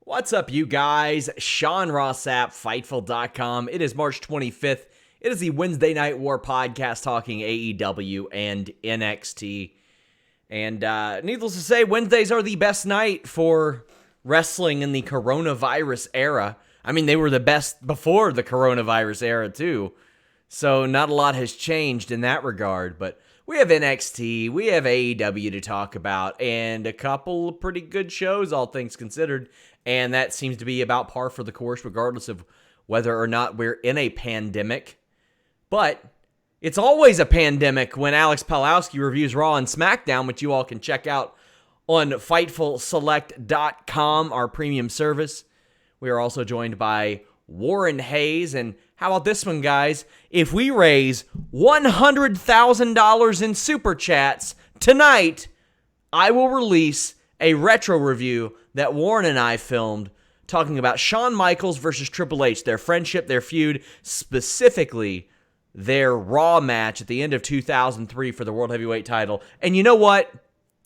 What's up, you guys? Sean Ross Sapp, Fightful.com. It is March 25th. It is the Wednesday Night War podcast talking AEW and NXT. And needless to say, Wednesdays are the best night for wrestling in the coronavirus era. I mean, they were the best before the coronavirus era, too. So not a lot has changed in that regard. But we have NXT, we have AEW to talk about, and a couple of pretty good shows, all things considered. And that seems to be about par for the course, regardless of whether or not we're in a pandemic. But it's always a pandemic when Alex Pawlowski reviews Raw and SmackDown, which you all can check out on FightfulSelect.com, our premium service. We are also joined by Warren Hayes. And how about this one, guys? If we raise $100,000 in Super Chats tonight, I will release a retro review that Warren and I filmed talking about Shawn Michaels versus Triple H, their friendship, their feud, specifically their Raw match at the end of 2003 for the World Heavyweight title. And you know what?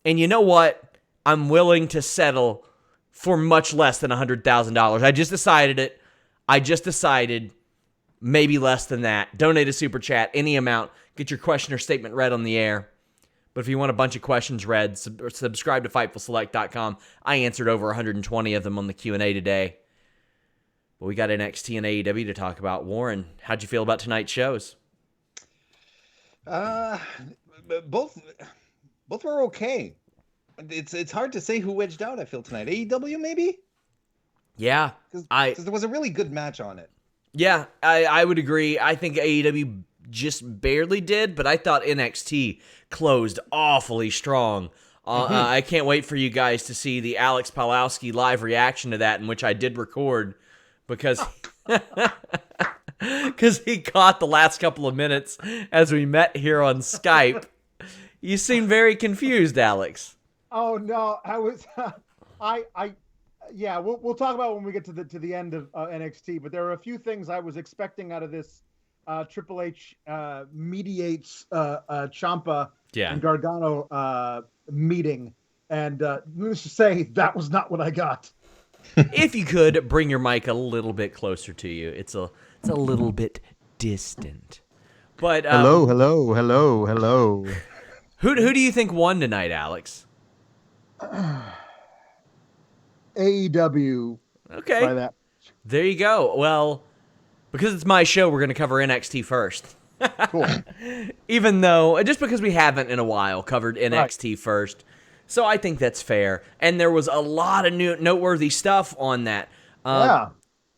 I'm willing to settle for much less than $100,000. I just decided maybe less than that. Donate a Super Chat, any amount. Get your question or statement read on the air. But if you want a bunch of questions read, subscribe to FightfulSelect.com. I answered over 120 of them on the Q&A today. But we got NXT and AEW to talk about. Warren, how'd you feel about tonight's shows? Both were okay. It's hard to say who edged out, I feel, tonight. AEW, maybe? Yeah. Because there was a really good match on it. Yeah, I would agree. I think AEW just barely did, but I thought NXT closed awfully strong. I can't wait for you guys to see the Alex Pawlowski live reaction to that, in which I did record, because he caught the last couple of minutes as we met here on Skype. You seem very confused, Alex. Oh no, I was yeah, we'll talk about it when we get to the end of NXT, but there are a few things I was expecting out of this. Triple H mediates Ciampa and Gargano meeting, and let's just say that was not what I got. If you could bring your mic a little bit closer to you, it's a little bit distant. But hello. Who do you think won tonight, Alex? AEW. Okay. By that. There you go. Well, because it's my show, we're going to cover NXT first. Cool. Even though, just because we haven't in a while covered NXT first. So I think that's fair. And there was a lot of noteworthy stuff on that. Yeah.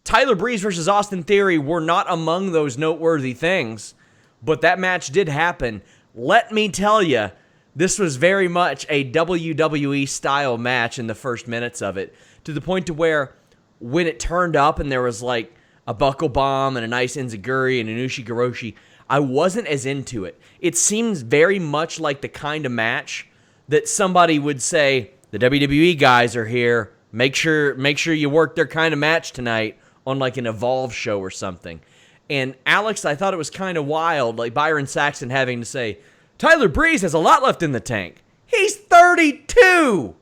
Tyler Breeze versus Austin Theory were not among those noteworthy things, but that match did happen. Let me tell you, this was very much a WWE-style match in the first minutes of it, to the point to where when it turned up and there was like a buckle bomb and a nice enziguri and an Ushigoroshi, I wasn't as into it. It seems very much like the kind of match that somebody would say, the WWE guys are here, make sure you work their kind of match tonight on like an Evolve show or something. And Alex, I thought it was kind of wild, like Byron Saxton having to say, Tyler Breeze has a lot left in the tank. He's 32!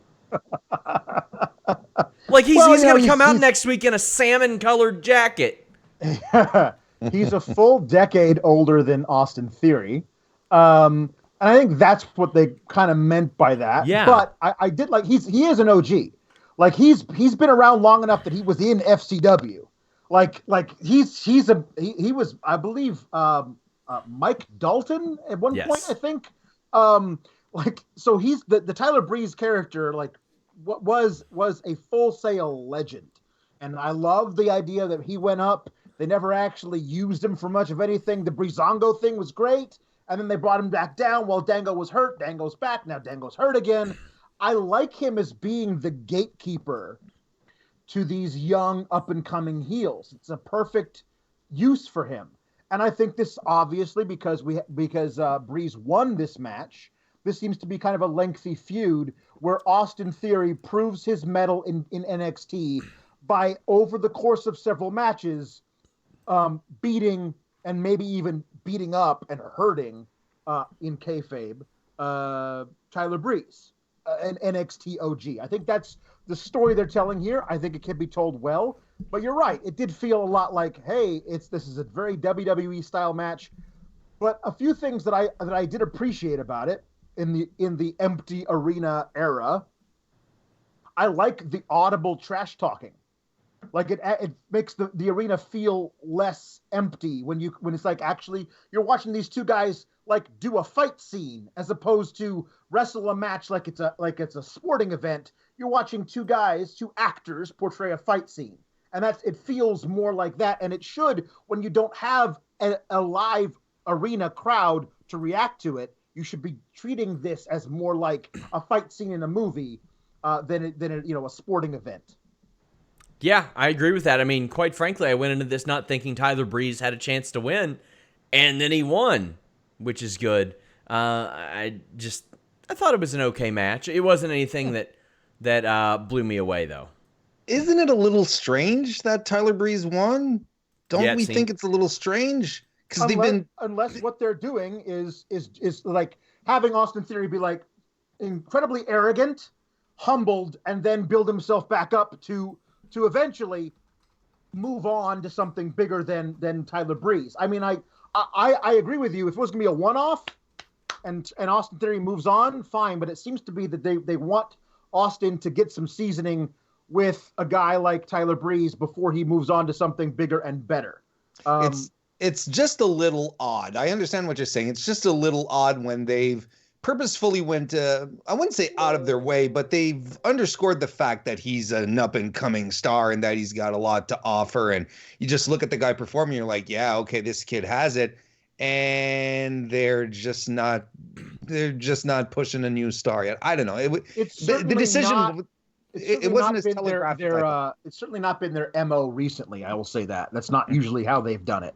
Like he's going to come out next week in a salmon-colored jacket. He's a full decade older than Austin Theory. And I think that's what they kind of meant by that. Yeah. But I did like, he is an OG. Like he's been around long enough that he was in FCW. Like he was, I believe, Mike Dalton at one point, I think. So he's the Tyler Breeze character, like what was a Full Sail legend. And I love the idea that he went up. They never actually used him for much of anything. The Breezango thing was great. And then they brought him back down while Dango was hurt. Dango's back. Now Dango's hurt again. I like him as being the gatekeeper to these young up-and-coming heels. It's a perfect use for him. And I think this, obviously, because Breeze won this match, this seems to be kind of a lengthy feud where Austin Theory proves his mettle in NXT by, over the course of several matches, beating and maybe even beating up and hurting in kayfabe Tyler Breeze. an NXT OG. I think that's the story they're telling here. I think it can be told well, but you're right. It did feel a lot like, hey, this is a very WWE style match. But a few things that I did appreciate about it in the empty arena era, I like the audible trash talking. Like it makes the arena feel less empty when it's like actually you're watching these two guys like do a fight scene as opposed to wrestle a match like it's a sporting event. You're watching two actors portray a fight scene, and it feels more like that. And it should, when you don't have a live arena crowd to react to it, you should be treating this as more like a fight scene in a movie than a sporting event. Yeah, I agree with that. I mean, quite frankly, I went into this not thinking Tyler Breeze had a chance to win, and then he won, which is good. I thought it was an okay match. It wasn't anything that blew me away, though. Isn't it a little strange that Tyler Breeze won? Don't we think it's a little strange? Because unless what they're doing is like having Austin Theory be like incredibly arrogant, humbled, and then build himself back up to eventually move on to something bigger than Tyler Breeze. I mean, I agree with you. If it was going to be a one-off and Austin Theory moves on, fine. But it seems to be that they want Austin to get some seasoning with a guy like Tyler Breeze before he moves on to something bigger and better. It's just a little odd. I understand what you're saying. It's just a little odd when they've purposefully went, I wouldn't say out of their way, but they've underscored the fact that he's an up-and-coming star and that he's got a lot to offer. And you just look at the guy performing, you're like, yeah, okay, this kid has it. And they're just not pushing a new star yet. I don't know. The decision... It wasn't as telegraphed. It's certainly not been their MO recently. I will say that. That's not usually how they've done it.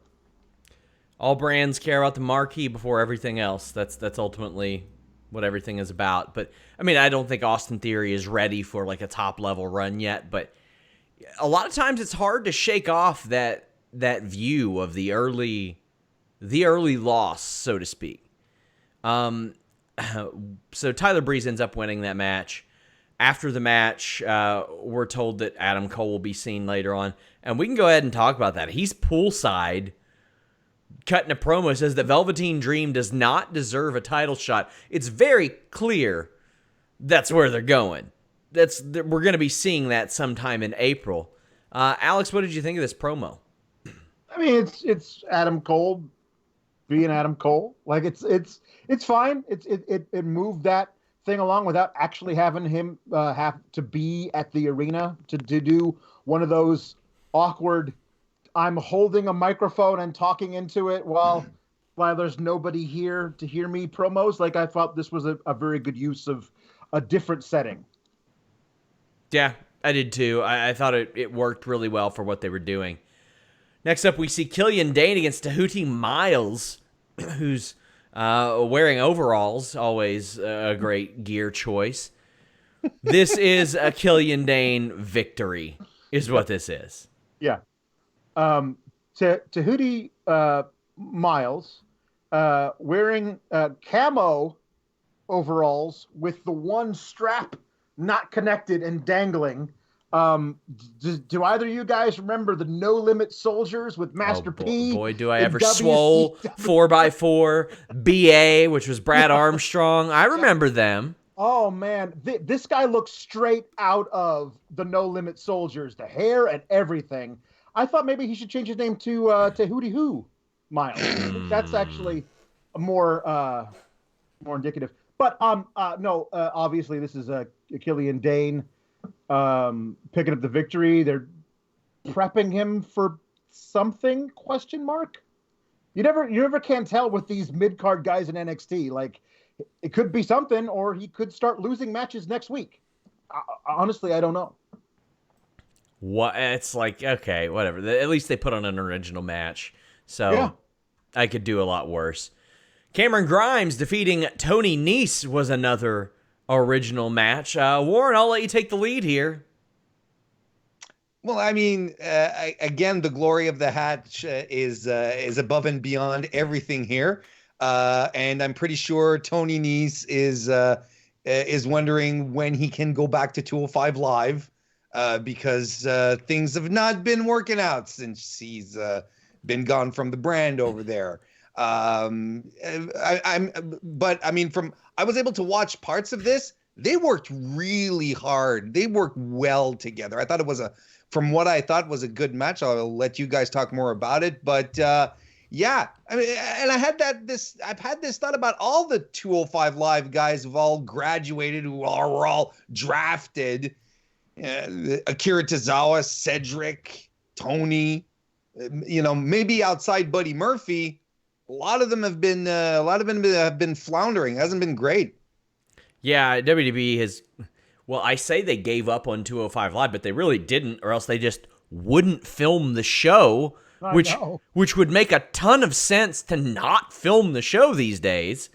All brands care about the marquee before everything else. That's ultimately what everything is about. But I mean, I don't think Austin Theory is ready for like a top level run yet. But a lot of times it's hard to shake off that view of the early loss, so to speak. So Tyler Breeze ends up winning that match. After the match, we're told that Adam Cole will be seen later on. And we can go ahead and talk about that. He's poolside, cutting a promo, says that Velveteen Dream does not deserve a title shot. It's very clear that's where they're going. We're going to be seeing that sometime in April. Alex, what did you think of this promo? I mean, it's Adam Cole being Adam Cole. Like it's fine. It moved that thing along without actually having him have to be at the arena to do one of those awkward, I'm holding a microphone and talking into it while there's nobody here to hear me promos. Like, I thought this was a very good use of a different setting. Yeah, I did too. I thought it worked really well for what they were doing. Next up, we see Killian Dane against Tahuti Miles, who's wearing overalls, always a great gear choice. This is a Killian Dane victory, is what this is. Yeah. Tahuti Miles wearing camo overalls with the one strap not connected and dangling. Do either of you guys remember the No Limit Soldiers with Master P? Boy, do I ever. Swole, 4x4, BA, which was Brad Armstrong. I remember them. Oh, man. This guy looks straight out of the No Limit Soldiers, the hair and everything. I thought maybe he should change his name to Hootie Hoo Miles. That's actually more indicative. But no, obviously this is Killian Dane picking up the victory. They're prepping him for something? ? You never can tell with these mid-card guys in NXT. Like, it could be something, or he could start losing matches next week. Honestly, I don't know. What? It's like, okay, whatever. At least they put on an original match. So yeah. I could do a lot worse. Cameron Grimes defeating Tony Nese was another original match. Warren, I'll let you take the lead here. Well, I mean, again, the glory of the hatch is above and beyond everything here. And I'm pretty sure Tony Nese is wondering when he can go back to 205 Live because things have not been working out since he's been gone from the brand over there. I was able to watch parts of this. They worked really hard. They worked well together. I thought it was from what I thought was a good match. I'll let you guys talk more about it, but yeah, I mean, and I've had this thought about all the 205 Live guys who've all graduated, were all drafted. Akira Tozawa, Cedric, Tony, maybe outside Buddy Murphy, a lot of them have been floundering. It hasn't been great. Yeah, WWE has. Well, I say they gave up on 205 Live, but they really didn't, or else they just wouldn't film the show, which would make a ton of sense to not film the show these days,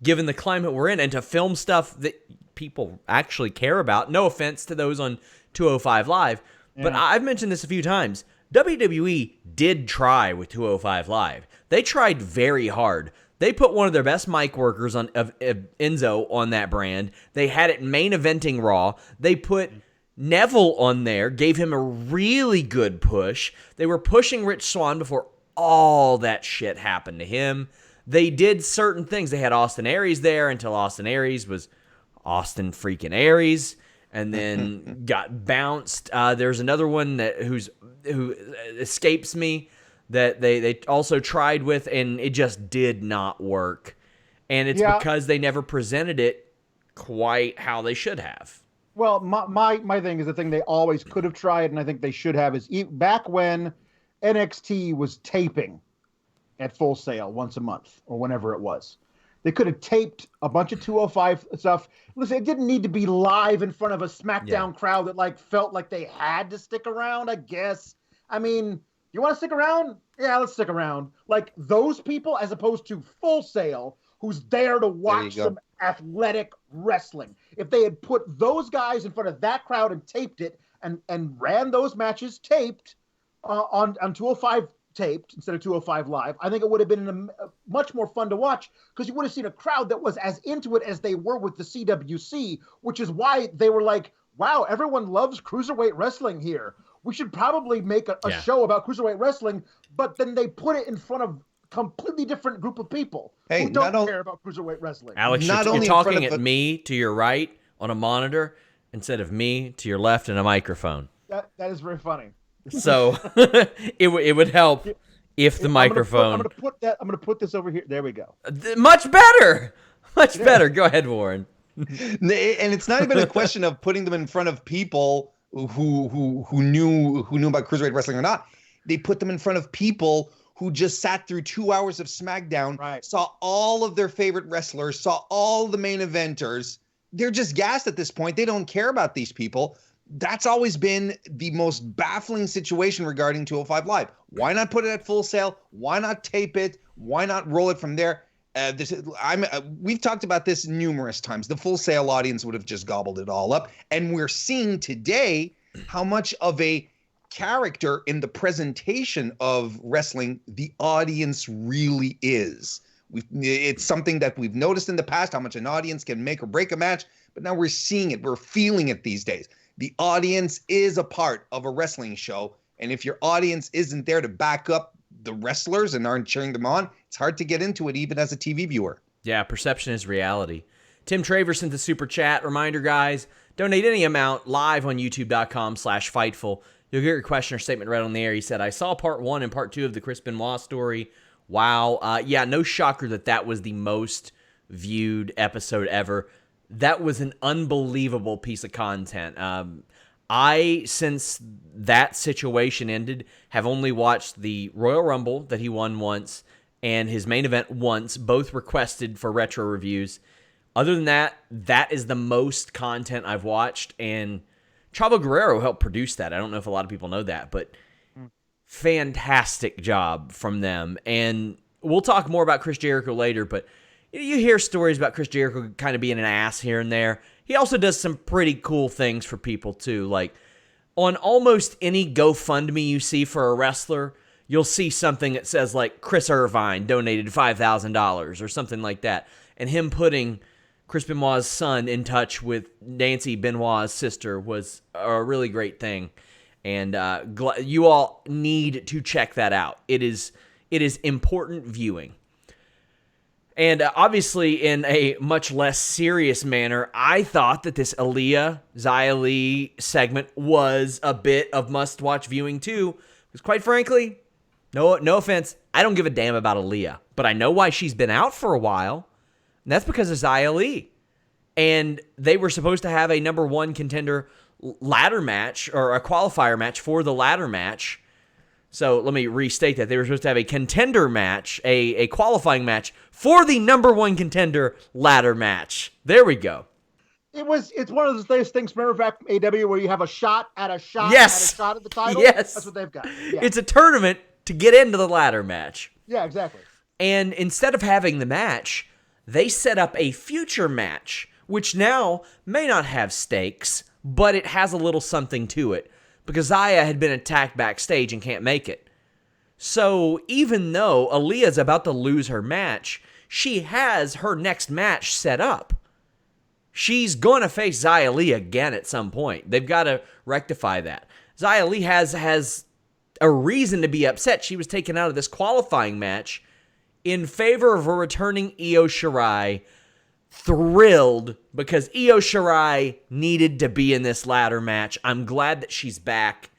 given the climate we're in, and to film stuff that people actually care about. No offense to those on 205 Live, but I've mentioned this a few times. WWE did try with 205 Live. They tried very hard. They put one of their best mic workers of Enzo on that brand. They had it main eventing Raw. They put Neville on there, gave him a really good push. They were pushing Rich Swann before all that shit happened to him. They did certain things. They had Austin Aries there until Austin Aries was Austin freaking Aries, and then got bounced. There's another one who escapes me that they also tried with, and it just did not work. And it's because they never presented it quite how they should have. Well, my thing is the thing they always could have tried, and I think they should have, is back when NXT was taping at Full Sail once a month or whenever it was. They could have taped a bunch of 205 stuff. Listen, it didn't need to be live in front of a SmackDown crowd that felt like they had to stick around, I guess. I mean, you want to stick around? Yeah, let's stick around. Like those people, as opposed to Full Sail, who's there to watch some athletic wrestling. If they had put those guys in front of that crowd and taped it and ran those matches taped on 205 taped instead of 205 Live, I think it would have been much more fun to watch, because you would have seen a crowd that was as into it as they were with the CWC, which is why they were like, wow, everyone loves cruiserweight wrestling here. We should probably make a show about cruiserweight wrestling, but then they put it in front of a completely different group of people who don't care about cruiserweight wrestling.Alex, you're talking at me to your right on a monitor instead of me to your left in a microphone. That is very funny. So it would help if the microphone. I'm gonna put this over here. There we go. Much better. Much better. Go ahead, Warren. And it's not even a question of putting them in front of people who knew about cruiserweight wrestling or not. They put them in front of people who just sat through 2 hours of SmackDown, saw all of their favorite wrestlers, saw all the main eventers. They're just gassed at this point. They don't care about these people. That's always been the most baffling situation regarding 205 Live. Why not put it at Full Sail? Why not tape it? Why not roll it from there? We've talked about this numerous times. The Full Sail audience would have just gobbled it all up. And we're seeing today how much of a character in the presentation of wrestling the audience really is. It's something that we've noticed in the past, how much an audience can make or break a match. But now we're seeing it. We're feeling it these days. The audience is a part of a wrestling show. And if your audience isn't there to back up the wrestlers and aren't cheering them on, it's hard to get into it even as a TV viewer. Yeah, perception is reality. Tim Traver sent the super chat. Reminder, guys, donate any amount live on youtube.com/Fightful. You'll get your question or statement read on the air. He said, I saw part 1 and part 2 of the Chris Benoit story. Wow. Yeah, no shocker that was the most viewed episode ever. That was an unbelievable piece of content. I, since that situation ended, have only watched the Royal Rumble that he won once and his main event once, both requested for retro reviews. Other than that, that is the most content I've watched, and Chavo Guerrero helped produce that. I don't know if a lot of people know that, but fantastic job from them. And we'll talk more about Chris Jericho later, but you hear stories about Chris Jericho kind of being an ass here and there. He also does some pretty cool things for people, too. Like, on almost any GoFundMe you see for a wrestler, you'll see something that says, like, Chris Irvine donated $5,000 or something like that. And him putting Chris Benoit's son in touch with Nancy Benoit's sister was a really great thing. And you all need to check that out. It is important viewing. And obviously, in a much less serious manner, I thought that this Aaliyah Xia Li segment was a bit of must-watch viewing too. Because quite frankly, no offense, I don't give a damn about Aaliyah, but I know why she's been out for a while. And that's because of Xia Li. And they were supposed to have a number one contender ladder match, or a qualifier match for the ladder match. So let me restate that. They were supposed to have a contender match, a qualifying match for the number one contender ladder match. There we go. It's one of those things, remember back AEW where you have a shot at a shot yes. at a shot at the title? Yes. That's what they've got. Yeah. It's a tournament to get into the ladder match. Yeah, exactly. And instead of having the match, they set up a future match, which now may not have stakes, but it has a little something to it. Because Xia had been attacked backstage and can't make it. So even though Aaliyah's about to lose her match, she has her next match set up. She's going to face Xia Li again at some point. They've got to rectify that. Xia Li has a reason to be upset. She was taken out of this qualifying match in favor of a returning Io Shirai. Thrilled because Io Shirai needed to be in this ladder match. I'm glad that she's back.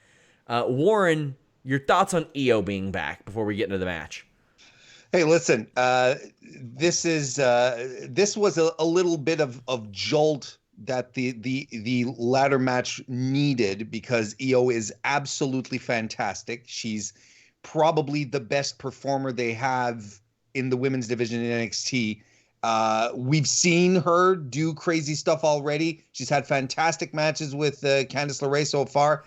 Warren, your thoughts on Io being back before we get into the match? Hey, listen, this was a little bit of jolt that the ladder match needed, because Io is absolutely fantastic. She's probably the best performer they have in the women's division in NXT. We've seen her do crazy stuff already. She's had fantastic matches with Candice LeRae so far.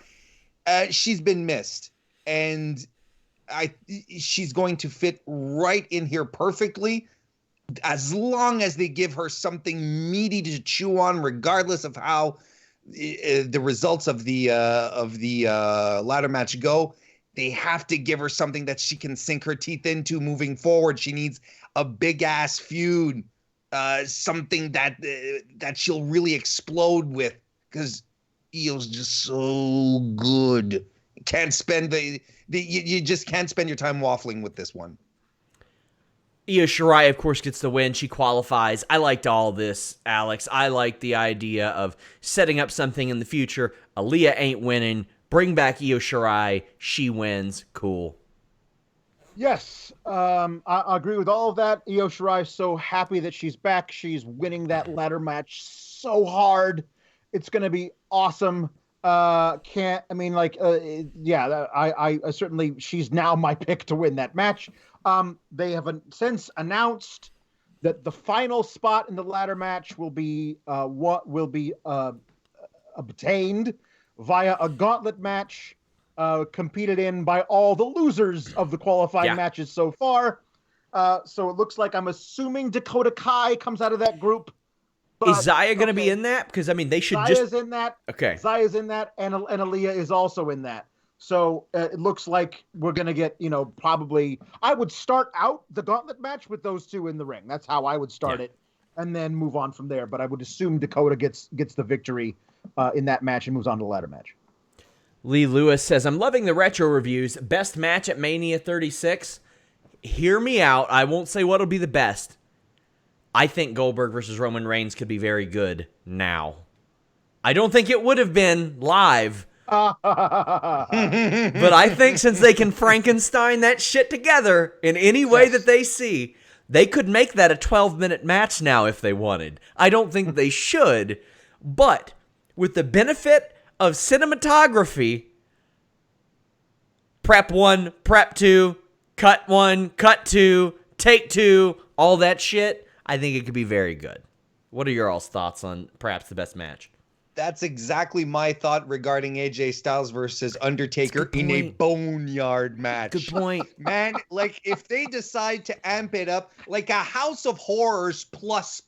She's been missed, and she's going to fit right in here perfectly, as long as they give her something meaty to chew on, regardless of how the results of the ladder match go. They have to give her something that she can sink her teeth into moving forward. She needs a big ass feud, something that she'll really explode with, because Io's just so good. Can't spend you just can't spend your time waffling with this one. Io Shirai, of course, gets the win. She qualifies. I liked all this, Alex. I like the idea of setting up something in the future. Aaliyah ain't winning. Bring back Io Shirai. She wins. Cool. Yes, I agree with all of that. Io Shirai is so happy that she's back. She's winning that ladder match so hard. It's going to be awesome. I certainly, she's now my pick to win that match. They have since announced that the final spot in the ladder match will be obtained via a gauntlet match, competed in by all the losers of the qualifying matches so far. So it looks like, I'm assuming Dakota Kai comes out of that group. But, is Xia going to be in that? Because, I mean, they should Zaya's in that. Okay. Zaya's in that, and Aaliyah is also in that. So it looks like we're going to get, probably, I would start out the gauntlet match with those two in the ring. That's how I would start it, and then move on from there. But I would assume Dakota gets the victory in that match and moves on to the ladder match. Lee Lewis says, I'm loving the retro reviews. Best match at Mania 36. Hear me out. I won't say what'll be the best. I think Goldberg versus Roman Reigns could be very good now. I don't think it would have been live. But I think since they can Frankenstein that shit together in any way that they see, they could make that a 12-minute match now if they wanted. I don't think they should, but with the benefit of cinematography, prep 1, prep 2, cut 1, cut 2, take 2, all that shit, I think it could be very good. What are your all's thoughts on perhaps the best match? That's exactly my thought regarding AJ Styles versus Undertaker in a boneyard match. Good point. Man, like, if they decide to amp it up, like a House of Horrors plus,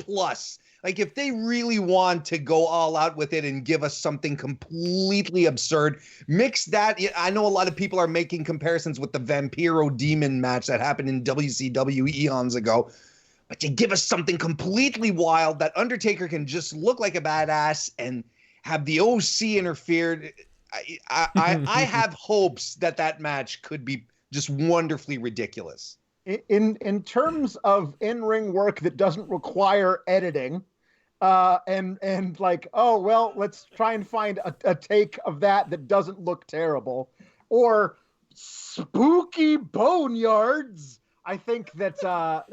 like if they really want to go all out with it and give us something completely absurd, mix that. I know a lot of people are making comparisons with the Vampiro Demon match that happened in WCW eons ago. but you give us something completely wild that Undertaker can just look like a badass and have the OC interfered. I have hopes that match could be just wonderfully ridiculous. In terms of in-ring work that doesn't require editing, and like, oh well, let's try and find a take of that doesn't look terrible, or spooky boneyards. I think that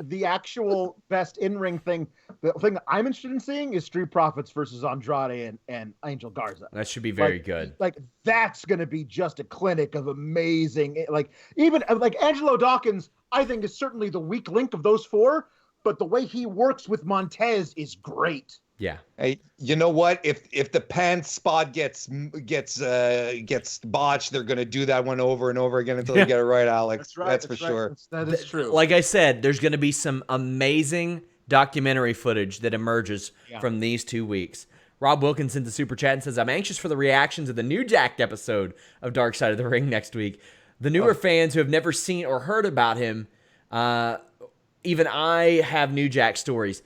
the actual best in-ring thing, the thing that I'm interested in seeing is Street Profits versus Andrade and Angel Garza. That should be very good. Like that's going to be just a clinic of amazing. Like even like Angelo Dawkins, I think is certainly the weak link of those four, but the way he works with Montez is great. Yeah. Hey, you know what? If the pants spot gets botched, they're gonna do that one over and over again until they get it right, Alex. That's right. That's for sure. That is true. Like I said, there's going to be some amazing documentary footage that emerges from these 2 weeks. Rob Wilkinson to Super Chat and says, I'm anxious for the reaction to the New Jack episode of Dark Side of the Ring next week. The newer fans who have never seen or heard about him, even I have New Jack stories.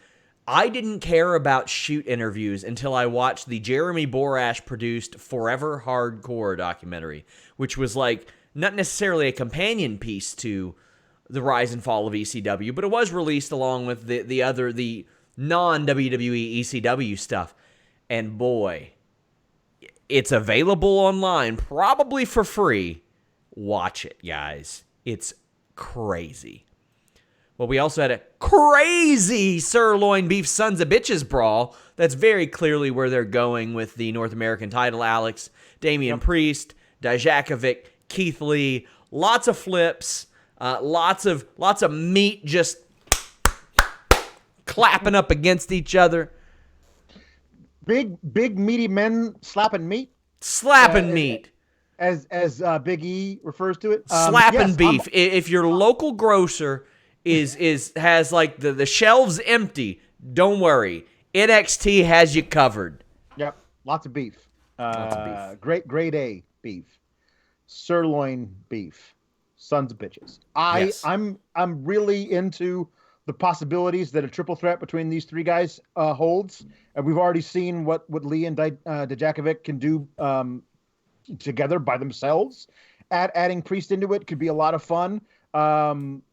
I didn't care about shoot interviews until I watched the Jeremy Borash produced Forever Hardcore documentary, which was like not necessarily a companion piece to the rise and fall of ECW, but it was released along with the non-WWE ECW stuff. And boy, it's available online, probably for free. Watch it, guys. It's crazy. Well, we also had a crazy sirloin beef sons of bitches brawl. That's very clearly where they're going with the North American title, Alex. Damian Priest, Dijakovic, Keith Lee, lots of flips, lots of meat just clapping up against each other. Big meaty men slapping meat. Slapping meat. As Big E refers to it. Slapping beef. If your local grocer has like the shelves empty, don't worry. NXT has you covered. Yep. Lots of beef. Grade A beef. Sirloin beef. Sons of bitches. I'm really into the possibilities that a triple threat between these three guys holds. And we've already seen what Lee and Dijakovic can do together by themselves. Adding Priest into it could be a lot of fun. I'm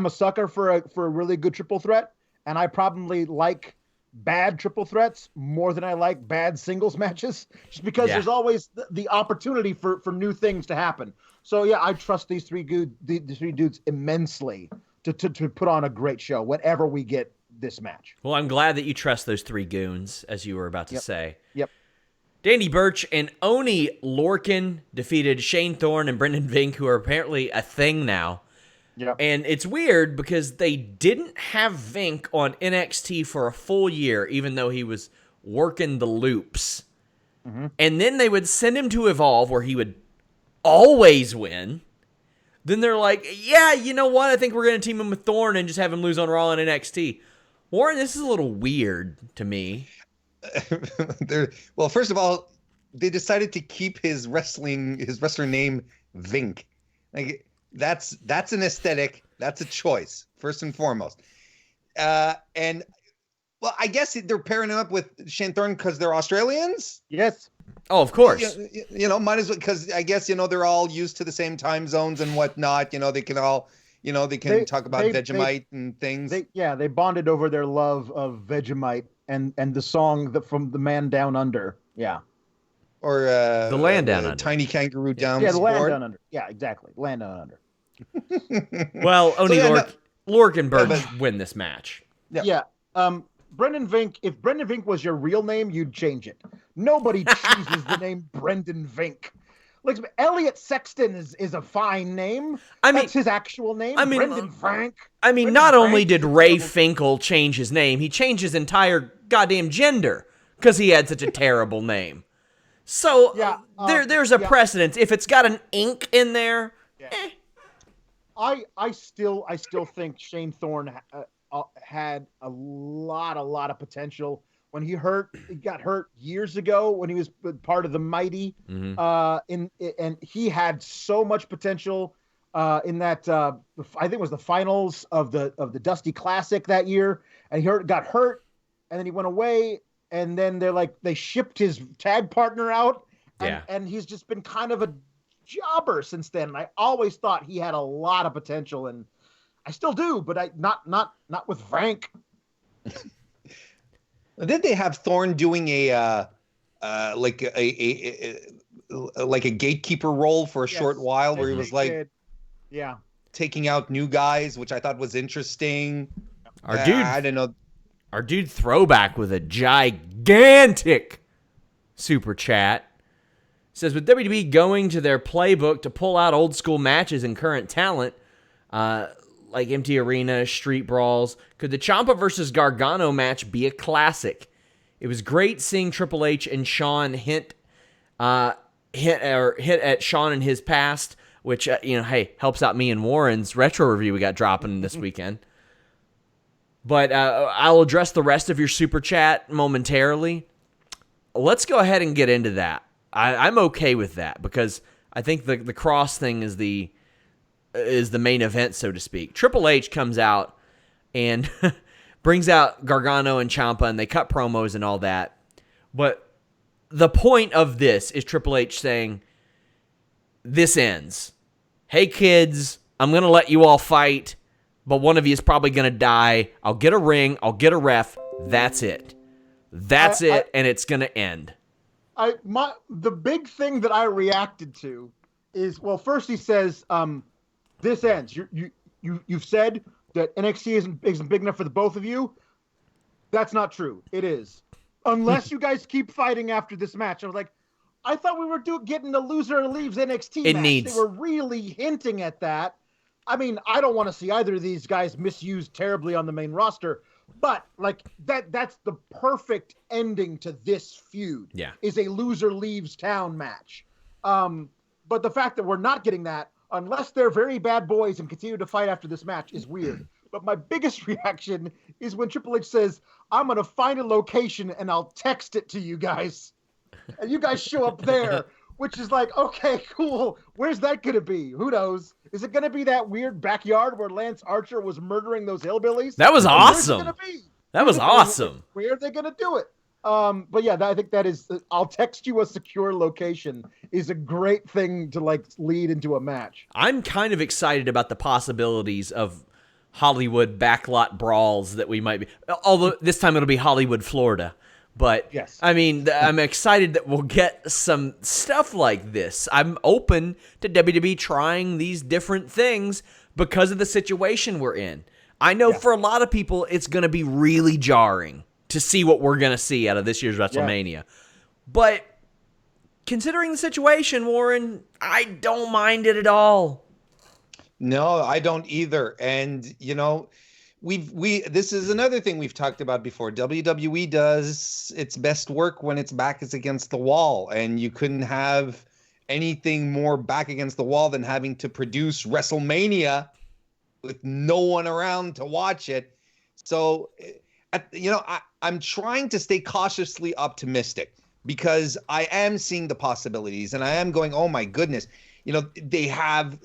a sucker for a really good triple threat, and I probably like bad triple threats more than I like bad singles matches, just because there's always the opportunity for new things to happen. So yeah, I trust these three dudes immensely to put on a great show whenever we get this match. Well, I'm glad that you trust those three goons, as you were about to say. Yep. Danny Burch and Oni Lorcan defeated Shane Thorne and Brendan Vink, who are apparently a thing now. Yep. And it's weird because they didn't have Vink on NXT for a full year, even though he was working the loops. Mm-hmm. And then they would send him to Evolve, where he would always win. Then they're like, yeah, you know what? I think we're going to team him with Thorne and just have him lose on Raw and NXT. Warren, this is a little weird to me. Well, first of all, they decided to keep his wrestler name Vink. Like that's an aesthetic. That's a choice, first and foremost. And well, I guess they're pairing him up with Shane Thorne because they're Australians. Yes. Oh, of course. You know, might as well, because I guess, they're all used to the same time zones and whatnot. They can all, they can talk about Vegemite and things. They bonded over their love of Vegemite and the song from The Man Down Under. Yeah. Or The Land Down Under. Tiny Kangaroo Down the Land Down Under. Yeah, exactly. Land Down Under. Well, Oni Lorcan and Burch win this match. Yeah. Brendan Vink, if Brendan Vink was your real name, you'd change it. Nobody chooses the name Brendan Vink. Like Elliot Sexton is a fine name. That's his actual name. Brendan Frank. Not only did Ray Finkel change his name, he changed his entire goddamn gender because he had such a terrible name. So there's a precedence. If it's got an ink in there, I still think Shane Thorne had a lot of potential when he got hurt years ago when he was part of the Mighty. Mm-hmm. And he had so much potential. in that I think it was the finals of the Dusty Classic that year, and he got hurt, and then he went away, and then they shipped his tag partner out, and he's just been kind of a jobber since then. And I always thought he had a lot of potential, and I still do, but not with Frank. Did they have Thorne doing a gatekeeper role for a short while, where he was taking out new guys, which I thought was interesting. I don't know. Our dude Throwback with a gigantic super chat says, with WWE going to their playbook to pull out old school matches and current talent, like empty arena, street brawls, could the Ciampa versus Gargano match be a classic? It was great seeing Triple H and Shawn hit at Shawn in his past, which helps out me and Warren's retro review we got dropping this weekend. But I'll address the rest of your super chat momentarily. Let's go ahead and get into that. I'm okay with that, because I think the Kross thing is the main event, so to speak. Triple H comes out and brings out Gargano and Ciampa, and they cut promos and all that. But the point of this is Triple H saying, this ends. Hey, kids, I'm going to let you all fight, but one of you is probably going to die. I'll get a ring. I'll get a ref. That's it. That's it, and it's going to end. The big thing that I reacted to is, well, first he says, this ends. You've said that NXT isn't big enough for the both of you. That's not true. It is. Unless you guys keep fighting after this match. I was like, I thought we were getting the loser leaves NXT match. They were really hinting at that. I mean, I don't want to see either of these guys misused terribly on the main roster, but that's the perfect ending to this feud. Yeah. Is a loser leaves town match. But the fact that we're not getting that, unless they're very bad boys and continue to fight after this match, is weird. But my biggest reaction is when Triple H says, I'm going to find a location and I'll text it to you guys. And you guys show up there, which is like, okay, cool. Where's that going to be? Who knows? Is it going to be that weird backyard where Lance Archer was murdering those hillbillies? That was awesome. Where's it gonna be? That was awesome. Where are they going to do it? But yeah, I think that is, I'll text you a secure location is a great thing to lead into a match. I'm kind of excited about the possibilities of Hollywood backlot brawls that we might be, although this time it'll be Hollywood, Florida. But yes. I mean, I'm excited that we'll get some stuff like this. I'm open to WWE trying these different things because of the situation we're in. I know for a lot of people, it's going to be really jarring to see what we're going to see out of this year's WrestleMania. Yeah. But considering the situation, Warren, I don't mind it at all. No, I don't either. And, this is another thing we've talked about before. WWE does its best work when its back is against the wall, and you couldn't have anything more back against the wall than having to produce WrestleMania with no one around to watch it. So, I'm trying to stay cautiously optimistic because I am seeing the possibilities, and I am going, oh my goodness. They have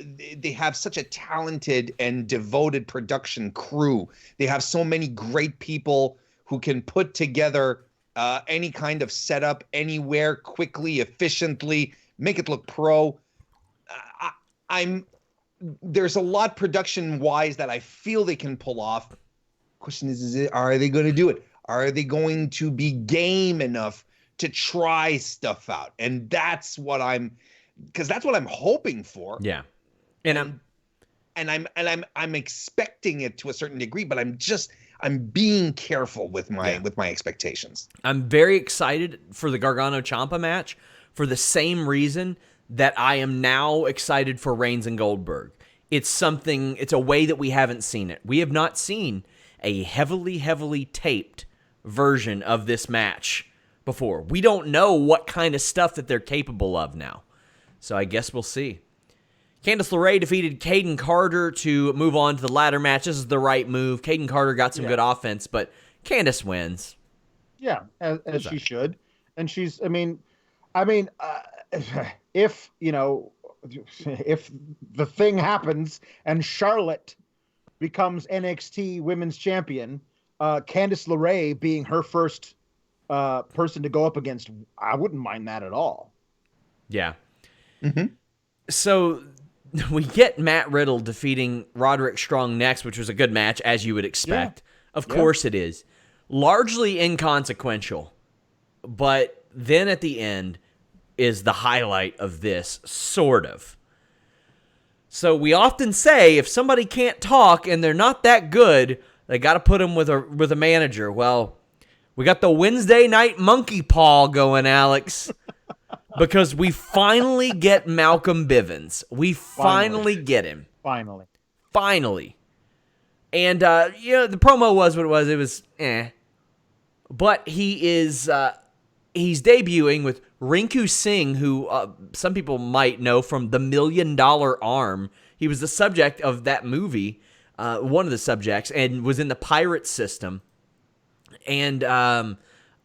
such a talented and devoted production crew. They have so many great people who can put together any kind of setup anywhere quickly, efficiently, make it look pro. There's a lot production wise that I feel they can pull off. Question is are they going to do it? Are they going to be game enough to try stuff out? And that's what I'm hoping for. Yeah. And I'm expecting it to a certain degree, but I'm being careful with my expectations. I'm very excited for the Gargano Ciampa match for the same reason that I am now excited for Reigns and Goldberg. It's a way that we haven't seen it. We have not seen a heavily taped version of this match before. We don't know what kind of stuff that they're capable of now. So I guess we'll see. Candice LeRae defeated Caden Carter to move on to the ladder match. This is the right move. Caden Carter got some good offense, but Candice wins. Yeah, as she should. And she's, if, if the thing happens and Charlotte becomes NXT Women's Champion, Candice LeRae being her first person to go up against, I wouldn't mind that at all. Yeah. Mm-hmm. So we get Matt Riddle defeating Roderick Strong next, which was a good match, as you would expect. Yeah. Of course it is. Largely inconsequential. But then at the end is the highlight of this, sort of. So we often say if somebody can't talk and they're not that good, they got to put them with a manager. Well, we got the Wednesday night monkey paw going, Alex, because we finally get Malcolm Bivens. We finally get him. Finally. And, the promo was what it was. It was, But he is, he's debuting with Rinku Singh, who some people might know from The $1 Million Arm. He was the subject of that movie, one of the subjects, and was in the pirate system. And I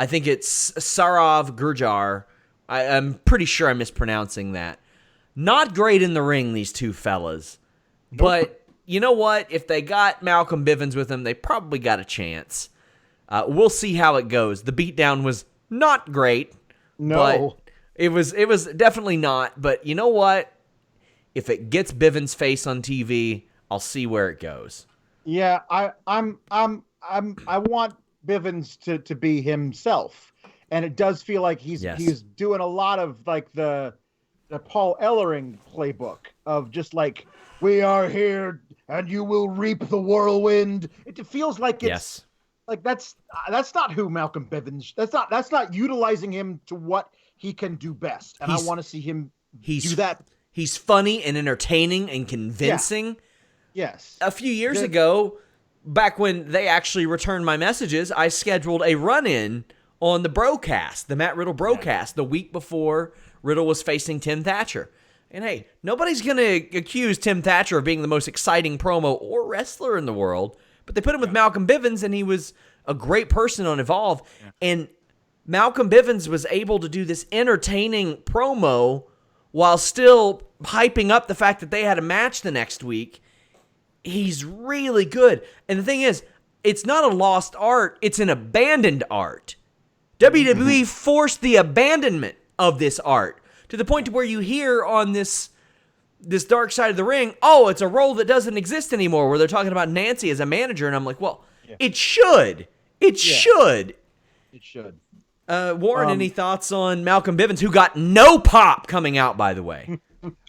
think it's Sarav Gurjar. I'm pretty sure I'm mispronouncing that. Not great in the ring, these two fellas. Nope. But you know what? If they got Malcolm Bivens with them, they probably got a chance. We'll see how it goes. The beatdown was not great. No. But it was definitely not. But you know what? If it gets Bivens' face on TV, I'll see where it goes. Yeah, I want Bivens to be himself. And it does feel like he's doing a lot of like the Paul Ellering playbook of just like, we are here and you will reap the whirlwind. It feels like it's like that's not who Malcolm Bivens. That's not utilizing him to what he can do best. And I want to see him do that. He's funny and entertaining and convincing. Yeah. Yes. A few years ago, back when they actually returned my messages, I scheduled a run-in on the broadcast, the Matt Riddle broadcast, the week before Riddle was facing Tim Thatcher. And hey, nobody's going to accuse Tim Thatcher of being the most exciting promo or wrestler in the world, but they put him with Malcolm Bivens, and he was a great person on Evolve. Yeah. And Malcolm Bivens was able to do this entertaining promo while still hyping up the fact that they had a match the next week. He's really good. And the thing is, it's not a lost art, it's an abandoned art. WWE forced the abandonment of this art to the point to where you hear on this dark side of the ring, oh, it's a role that doesn't exist anymore, where they're talking about Nancy as a manager, and I'm like, well, it should. It should. It should. Warren, any thoughts on Malcolm Bivens, who got no pop coming out, by the way?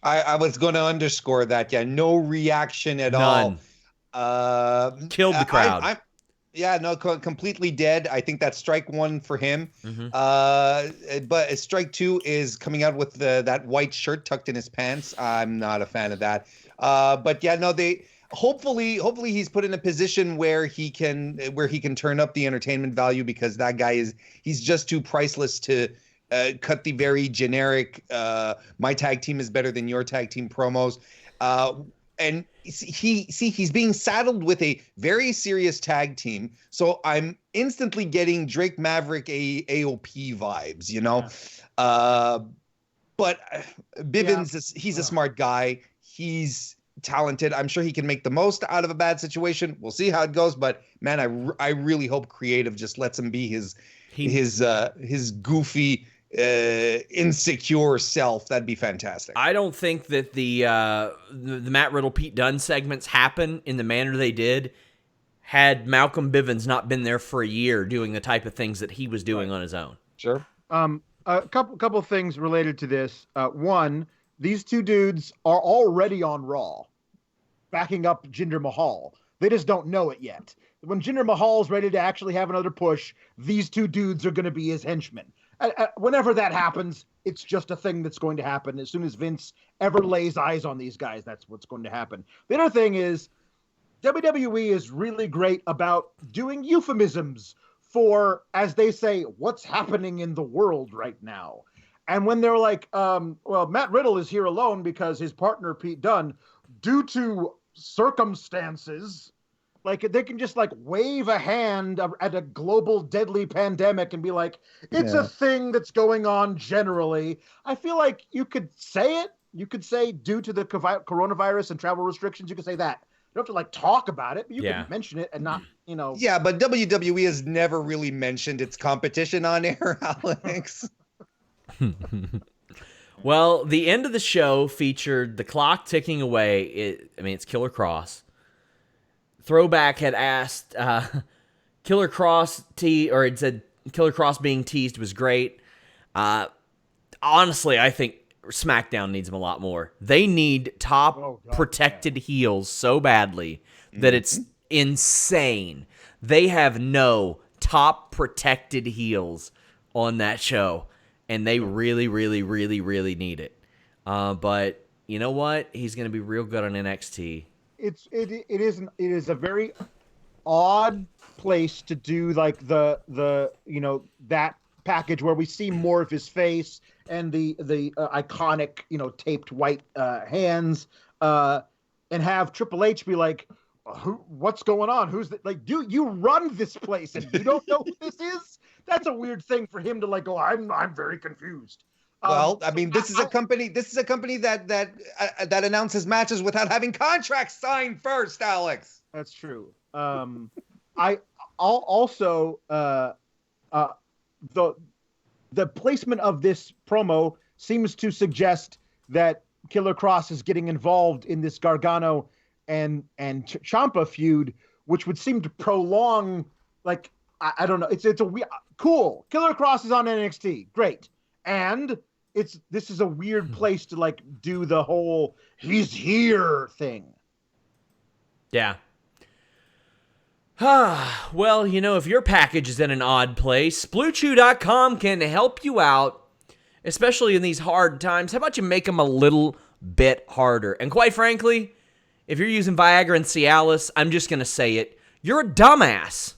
I was going to underscore that. Yeah, no reaction at all. Killed the crowd. Completely dead. I think that's strike one for him. Mm-hmm. But strike two is coming out with that white shirt tucked in his pants. I'm not a fan of that. They hopefully he's put in a position where he can turn up the entertainment value, because that guy he's just too priceless to cut the very generic my tag team is better than your tag team promos. And he's being saddled with a very serious tag team. So I'm instantly getting Drake Maverick AOP vibes, you know? Yeah. But Bivens, he's a smart guy. He's talented. I'm sure he can make the most out of a bad situation. We'll see how it goes. But man, I really hope creative just lets him be his goofy, insecure self. That'd be fantastic. I don't think that the Matt Riddle Pete Dunne segments happen in the manner they did had Malcolm Bivens not been there for a year doing the type of things that he was doing on his own. Sure. A couple things related to this. One, these two dudes are already on Raw, backing up Jinder Mahal. They just don't know it yet. When Jinder Mahal's ready to actually have another push, these two dudes are going to be his henchmen. Whenever that happens, it's just a thing that's going to happen. As soon as Vince ever lays eyes on these guys, that's what's going to happen. The other thing is, WWE is really great about doing euphemisms for, as they say, what's happening in the world right now. And when they're like, Matt Riddle is here alone because his partner, Pete Dunne, due to circumstances, like they can just like wave a hand at a global deadly pandemic and be like, it's a thing that's going on generally. I feel like you could say it, You could say due to the coronavirus and travel restrictions, you could say that. You don't have to like talk about it, but you can mention it and not, Yeah, but WWE has never really mentioned its competition on air, Alex. Well, the end of the show featured the clock ticking away. It's Killer Kross. Throwback had asked Killer Kross it said Killer Kross being teased was great. Honestly, I think SmackDown needs him a lot more. They need top protected heels so badly that it's insane. They have no top protected heels on that show, and they really, really, really, really need it. But you know what? He's going to be real good on NXT. It is a very odd place to do like the that package where we see more of his face and the iconic taped white hands and have Triple H be like, what's going on? Who's like, dude, you run this place and you don't know who this is? That's a weird thing for him to like go, I'm very confused. Well, this is a company that announces matches without having contracts signed first, Alex. That's true. I'll also the placement of this promo seems to suggest that Killer Kross is getting involved in this Gargano and Ciampa feud, which would seem to prolong, like, I don't know. It's a weird, cool. Killer Kross is on NXT. Great. And this is a weird place to like do the whole he's here thing. Yeah. Well, if your package is in an odd place, BlueChew.com can help you out, especially in these hard times. How about you make them a little bit harder? And quite frankly, if you're using Viagra and Cialis, I'm just going to say it, you're a dumbass.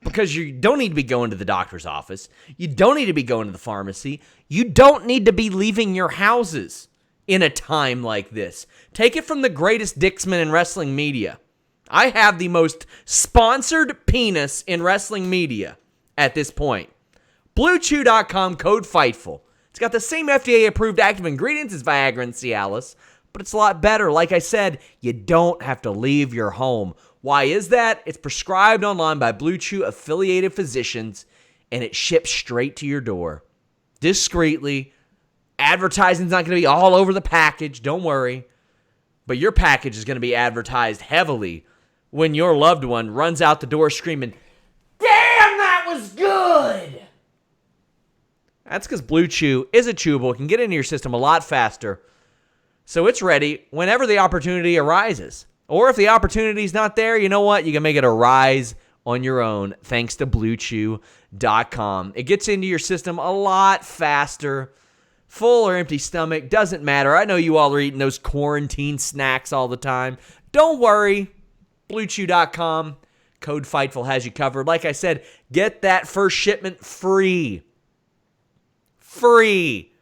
Because you don't need to be going to the doctor's office. You don't need to be going to the pharmacy. You don't need to be leaving your houses in a time like this. Take it from the greatest dicksman in wrestling media. I have the most sponsored penis in wrestling media at this point. BlueChew.com, code Fightful. It's got the same FDA-approved active ingredients as Viagra and Cialis, but it's a lot better. Like I said, you don't have to leave your home. Why is that? It's prescribed online by Blue Chew affiliated physicians, and it ships straight to your door. Discreetly. Advertising's not going to be all over the package, don't worry. But your package is going to be advertised heavily when your loved one runs out the door screaming, "Damn, that was good!" That's because Blue Chew is a chewable. It can get into your system a lot faster. So it's ready whenever the opportunity arises. Or if the opportunity's not there, you know what? You can make it arise on your own thanks to BlueChew.com. It gets into your system a lot faster. Full or empty stomach, doesn't matter. I know you all are eating those quarantine snacks all the time. Don't worry. BlueChew.com. Code Fightful has you covered. Like I said, get that first shipment free. Free.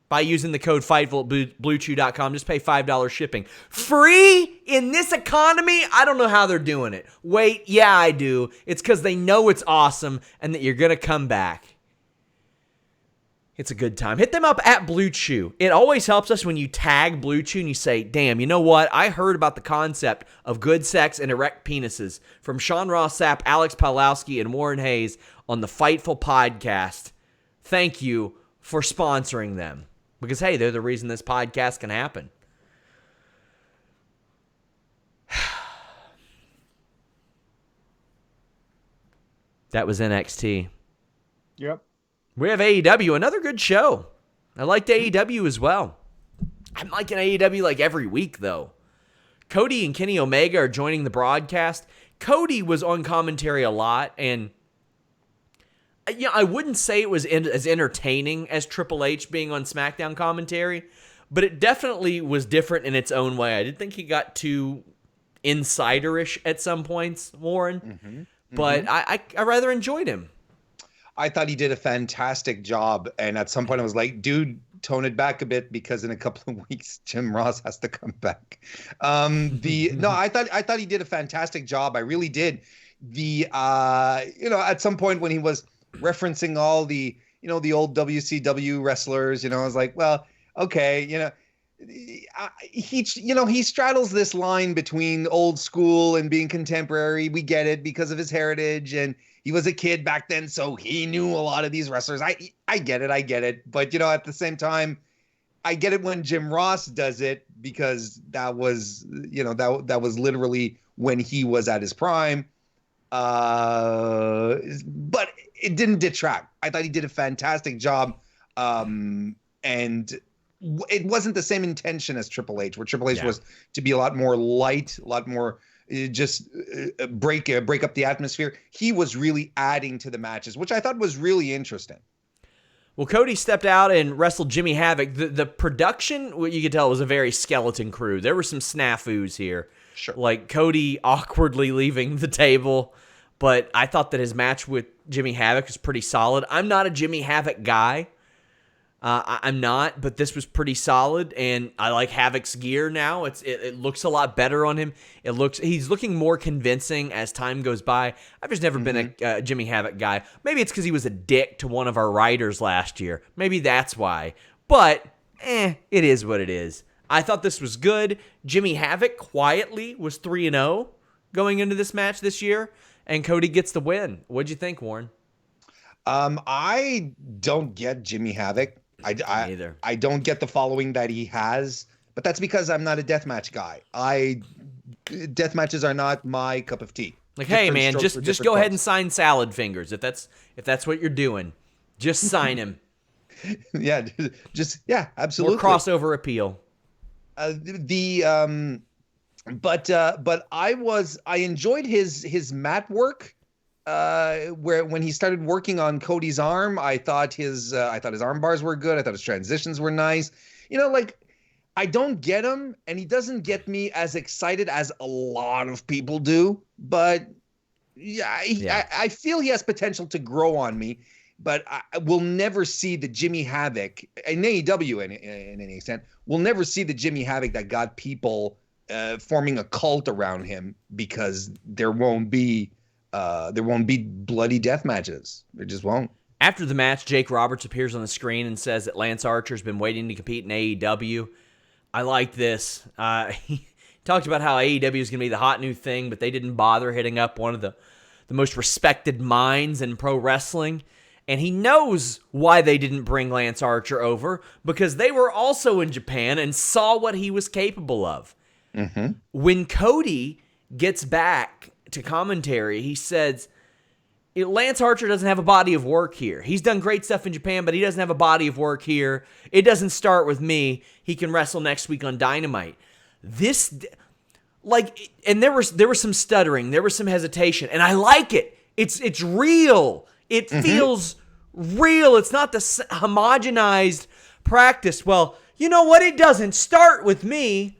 By using the code Fightful at BlueChew.com. Just pay $5 shipping. Free in this economy? I don't know how they're doing it. Wait, yeah, I do. It's because they know it's awesome and that you're going to come back. It's a good time. Hit them up at Blue Chew. It always helps us when you tag Blue Chew and you say, damn, you know what? I heard about the concept of good sex and erect penises from Sean Ross Sapp, Alex Pawlowski, and Warren Hayes on the Fightful podcast. Thank you for sponsoring them. Because, hey, they're the reason this podcast can happen. That was NXT. Yep. We have AEW, another good show. I liked AEW as well. I'm liking AEW like every week, though. Cody and Kenny Omega are joining the broadcast. Cody was on commentary a lot, and I wouldn't say it was as entertaining as Triple H being on SmackDown commentary, but it definitely was different in its own way. I didn't think he got too insiderish at some points, Warren, but I rather enjoyed him. I thought he did a fantastic job, and at some point I was like, dude, tone it back a bit because in a couple of weeks Jim Ross has to come back. I thought he did a fantastic job. I really did. At some point when he was referencing all the the old WCW wrestlers, I was like, well, okay, he straddles this line between old school and being contemporary. We get it because of his heritage, and he was a kid back then, so he knew a lot of these wrestlers. I get it. But at the same time, I get it when Jim Ross does it, because that was that was literally when he was at his prime. But it didn't detract. I thought he did a fantastic job. And it wasn't the same intention as Triple H, where Triple H was to be a lot more light, a lot more just break up the atmosphere. He was really adding to the matches, which I thought was really interesting. Well, Cody stepped out and wrestled Jimmy Havoc. The production, what you could tell, was a very skeleton crew. There were some snafus here. Sure. Like Cody awkwardly leaving the table. But I thought that his match with Jimmy Havoc was pretty solid. I'm not a Jimmy Havoc guy. I'm not, but this was pretty solid, and I like Havoc's gear now. It looks a lot better on him. He's looking more convincing as time goes by. I've just never been a Jimmy Havoc guy. Maybe it's because he was a dick to one of our writers last year. Maybe that's why. But it is what it is. I thought this was good. Jimmy Havoc quietly was 3-0 going into this match this year, and Cody gets the win. What'd you think, Warren? I don't get Jimmy Havoc. I don't get the following that he has, but that's because I'm not a deathmatch guy. Deathmatches are not my cup of tea. Like, hey man, just go ahead and sign Salad Fingers if that's what you're doing. Just sign him. Yeah, absolutely. Or crossover appeal. But I enjoyed his mat work. When he started working on Cody's arm, I thought his arm bars were good. I thought his transitions were nice. I don't get him, and he doesn't get me as excited as a lot of people do. But I feel he has potential to grow on me. But I will never see the Jimmy Havoc in AEW in any extent. We'll never see the Jimmy Havoc that got people forming a cult around him, because there won't be bloody death matches. There just won't. After the match, Jake Roberts appears on the screen and says that Lance Archer's been waiting to compete in AEW. I like this. He talked about how AEW is going to be the hot new thing, but they didn't bother hitting up one of the most respected minds in pro wrestling. And he knows why they didn't bring Lance Archer over, because they were also in Japan and saw what he was capable of. Mm-hmm. When Cody gets back to commentary, he says Lance Archer doesn't have a body of work here. He's done great stuff in Japan, but he doesn't have a body of work here. It doesn't start with me. He can wrestle next week on Dynamite. And there was some stuttering, there was some hesitation, and I like it. It's real. It feels real. It's not the homogenized practice. Well, you know what? It doesn't start with me.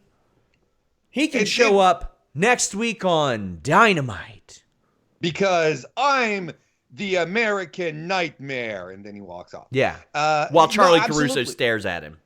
He can show up next week on Dynamite. Because I'm the American Nightmare. And then he walks off. Yeah. While Charlie Caruso stares at him.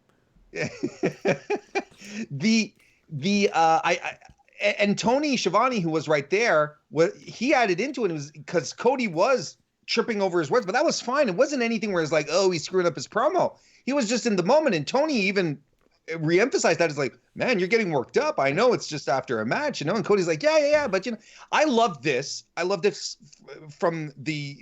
And Tony Schiavone, who was right there, he added into it. It was because Cody was tripping over his words, but that was fine. It wasn't anything where it's like, oh, he's screwing up his promo. He was just in the moment. And Tony even reemphasized that. It's like, man, you're getting worked up. I know it's just after a match, And Cody's like, yeah. But I love this. I love this from the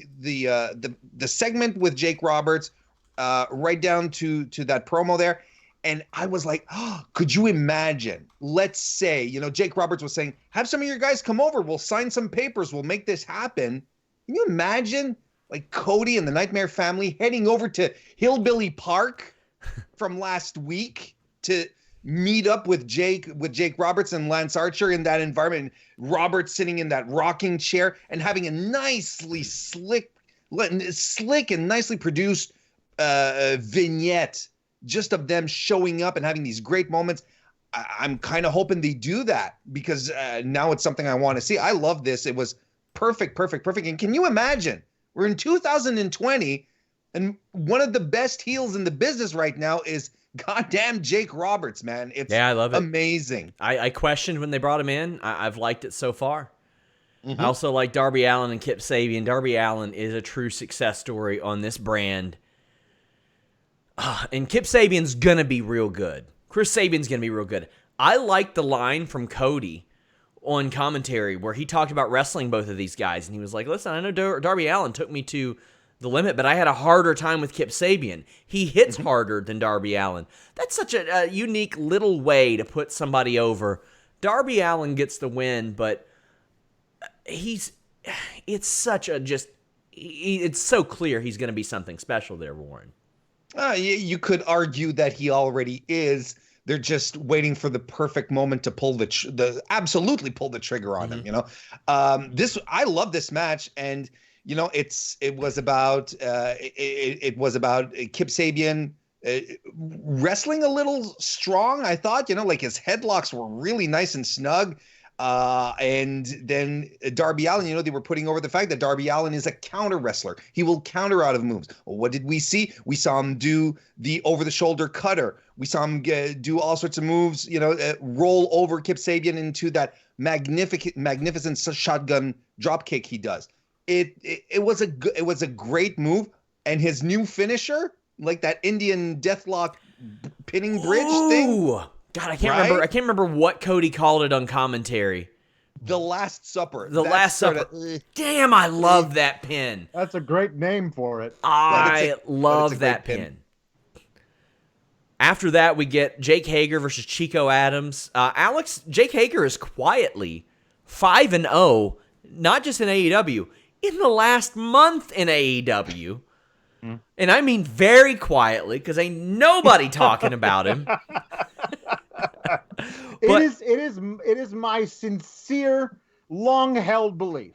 segment with Jake Roberts, right down to that promo there. And I was like, oh, could you imagine? Let's say, Jake Roberts was saying, have some of your guys come over. We'll sign some papers. We'll make this happen. Can you imagine, like, Cody and the Nightmare family heading over to Hillbilly Park from last week to meet up with Jake Roberts and Lance Archer in that environment? Roberts sitting in that rocking chair and having a nicely slick and nicely produced vignette just of them showing up and having these great moments. I'm kind of hoping they do that, because now it's something I want to see. I love this. It was perfect. And can you imagine? We're in 2020, and one of the best heels in the business right now is goddamn Jake Roberts, man. I love it. Amazing. I questioned when they brought him in. I've liked it so far. Mm-hmm. I also like Darby Allin and Kip Sabian. Darby Allin is a true success story on this brand. And Kip Sabian's going to be real good. Chris Sabian's going to be real good. I like the line from Cody on commentary where he talked about wrestling both of these guys. And he was like, listen, I know Darby Allin took me to the limit, but I had a harder time with Kip Sabian. He hits harder than Darby Allin. That's such a unique little way to put somebody over. Darby Allin gets the win, but it's so clear he's going to be something special there, Warren. You could argue that he already is. They're just waiting for the perfect moment to pull absolutely pull the trigger on him. You know, I love this match, and you know, it was about Kip Sabian wrestling a little strong. I thought, you know, like his headlocks were really nice and snug. And then Darby Allin, you know, they were putting over the fact that Darby Allin is a counter wrestler. He will counter out of moves. Well, what did we see? We saw him do the over-the-shoulder cutter. We saw him do all sorts of moves, you know, roll over Kip Sabian into that magnificent shotgun drop kick he does. It was a great move, and his new finisher, like that Indian deathlock pinning bridge thing. God, I can't remember. I can't remember what Cody called it on commentary. The Last Supper. The Last Supper. Damn, I love that pin. That's a great name for it. I love that pin. After that, we get Jake Hager versus Chico Adams. Jake Hager is quietly 5-0, not just in AEW, in the last month in AEW. And I mean very quietly, because ain't nobody talking about him. It is my sincere, long-held belief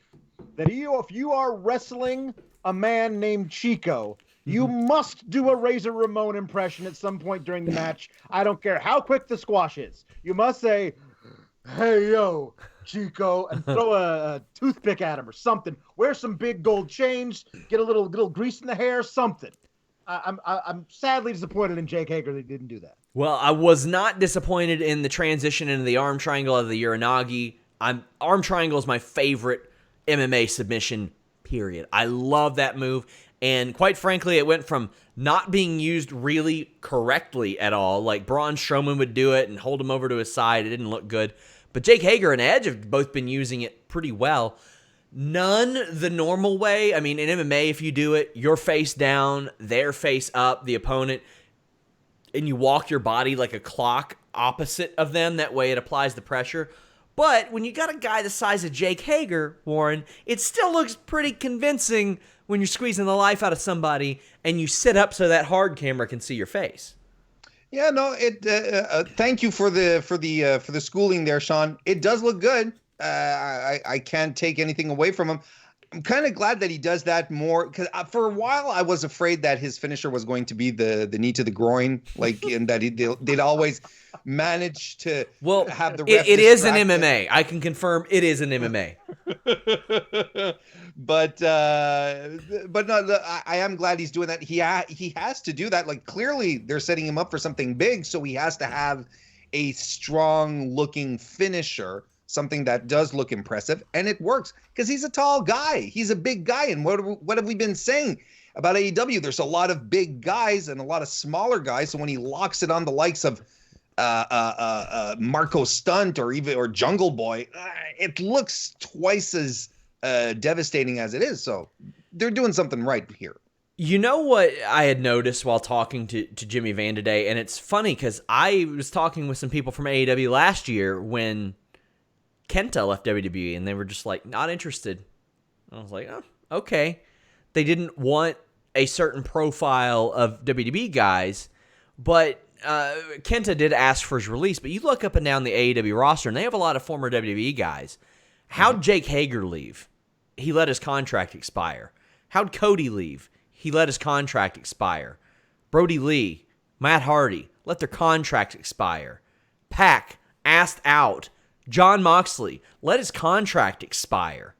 that if you are wrestling a man named Chico, you must do a Razor Ramon impression at some point during the match. I don't care how quick the squash is. You must say, "Hey yo, Chico," and throw a toothpick at him or something. Wear some big gold chains. Get a little grease in the hair. Something. I'm sadly disappointed in Jake Hager that he didn't do that. Well, I was not disappointed in the transition into the arm triangle of the Uranagi. Arm triangle is my favorite MMA submission, period. I love that move. And quite frankly, it went from not being used really correctly at all, like Braun Strowman would do it and hold him over to his side. It didn't look good. But Jake Hager and Edge have both been using it pretty well. None the normal way. I mean, in MMA, if you do it, you're face down, their face up, the opponent, and you walk your body like a clock opposite of them. That way it applies the pressure. But when you got a guy the size of Jake Hager, Warren, it still looks pretty convincing when you're squeezing the life out of somebody and you sit up so that hard camera can see your face. Yeah, no, thank you for the schooling there, Sean. It does look good. I can't take anything away from him. I'm kind of glad that he does that more, because for a while I was afraid that his finisher was going to be the knee to the groin, like, and that they'd always manage to have the ref it is an MMA. I can confirm it is an MMA. But no, I am glad he's doing that. He has to do that. Like, clearly they're setting him up for something big, so he has to have a strong looking finisher, something that does look impressive, and it works because he's a tall guy. He's a big guy, and what have we been saying about AEW? There's a lot of big guys and a lot of smaller guys, so when he locks it on the likes of Marco Stunt or Jungle Boy, it looks twice as devastating as it is. So they're doing something right here. You know what I had noticed while talking to Jimmy Van today, and it's funny because I was talking with some people from AEW last year when Kenta left WWE, and they were just like, not interested. I was like, oh, okay. They didn't want a certain profile of WWE guys, but Kenta did ask for his release. But you look up and down the AEW roster, and they have a lot of former WWE guys. How'd Jake Hager leave? He let his contract expire. How'd Cody leave? He let his contract expire. Brodie Lee, Matt Hardy, let their contract expire. Pac asked out. Jon Moxley let his contract expire.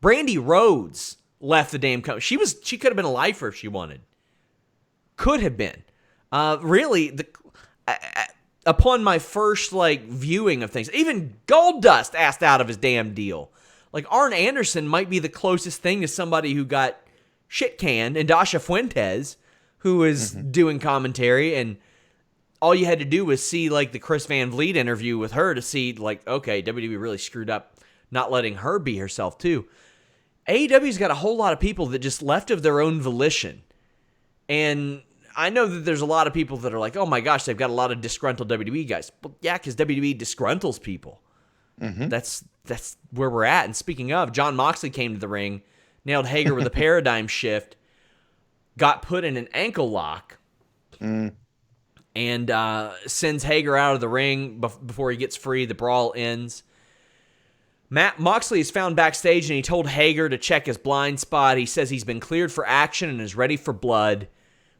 Brandy Rhodes left the damn company. She could have been a lifer if she wanted. Could have been. Really, upon my first viewing of things, even Goldust asked out of his damn deal. Like, Arn Anderson might be the closest thing to somebody who got shit canned, and Dasha Fuentes, who is doing commentary, and all you had to do was see like the Chris Van Vliet interview with her to see like, okay, WWE really screwed up not letting her be herself too. AEW's got a whole lot of people that just left of their own volition. And I know that there's a lot of people that are like, oh my gosh, they've got a lot of disgruntled WWE guys. Well, yeah, because WWE disgruntles people. That's where we're at. And speaking of, Jon Moxley came to the ring, nailed Hager with a paradigm shift, got put in an ankle lock, and sends Hager out of the ring before he gets free. The brawl ends. Moxley is found backstage, and he told Hager to check his blind spot. He says he's been cleared for action and is ready for blood.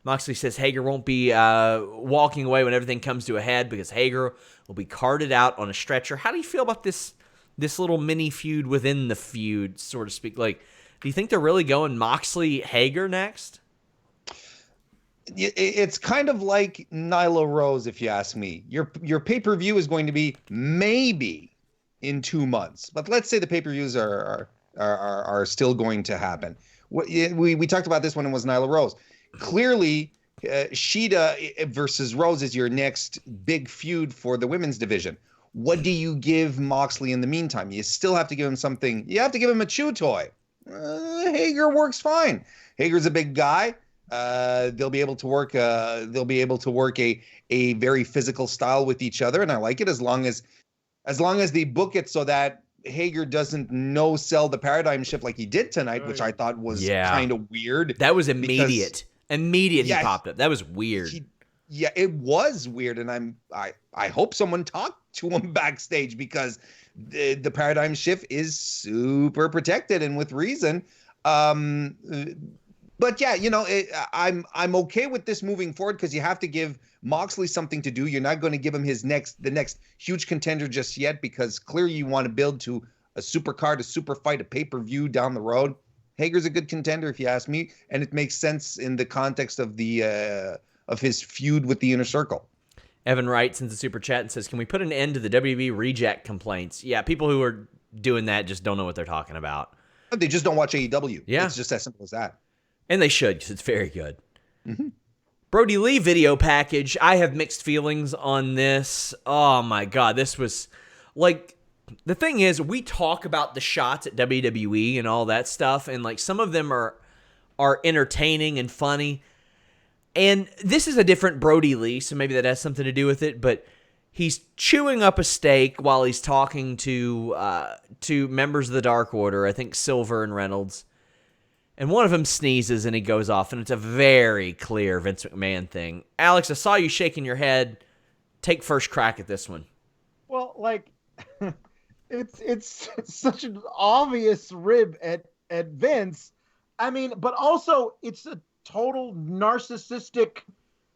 Moxley says Hager won't be walking away when everything comes to a head because Hager will be carted out on a stretcher. How do you feel about this little mini feud within the feud, so to speak? Like, do you think they're really going Moxley-Hager next? It's kind of like Nyla Rose, if you ask me. Your pay-per-view is going to be maybe in 2 months, but let's say the pay-per-views are still going to happen. We talked about this when it was Nyla Rose. Clearly, Shida versus Rose is your next big feud for the women's division. What do you give Moxley in the meantime? You still have to give him something. You have to give him a chew toy. Hager works fine. Hager's a big guy. They'll be able to work. A very physical style with each other, and I like it as long as they book it so that Hager doesn't no-sell the paradigm shift like he did tonight, which I thought was kind of weird. That was immediate. He popped up. That was weird. It was weird, and I hope someone talked to him backstage because the paradigm shift is super protected and with reason. But yeah, I'm okay with this moving forward because you have to give Moxley something to do. You're not going to give him the next huge contender just yet because clearly you want to build to a super card, a super fight, a pay-per-view down the road. Hager's a good contender if you ask me, and it makes sense in the context of of his feud with the Inner Circle. Evan Wright sends a super chat and says, can we put an end to the WWE reject complaints? Yeah, people who are doing that just don't know what they're talking about. They just don't watch AEW. Yeah. It's just as simple as that. And they should, because it's very good. Brodie Lee video package. I have mixed feelings on this. Oh, my God. This was, like, the thing is, we talk about the shots at WWE and all that stuff, and, like, some of them are entertaining and funny. And this is a different Brodie Lee, so maybe that has something to do with it, but he's chewing up a steak while he's talking to members of the Dark Order, I think Silver and Reynolds. And one of them sneezes and he goes off, and it's a very clear Vince McMahon thing. Alex, I saw you shaking your head. Take first crack at this one. Well, like, it's such an obvious rib at Vince. I mean, but also it's a total narcissistic,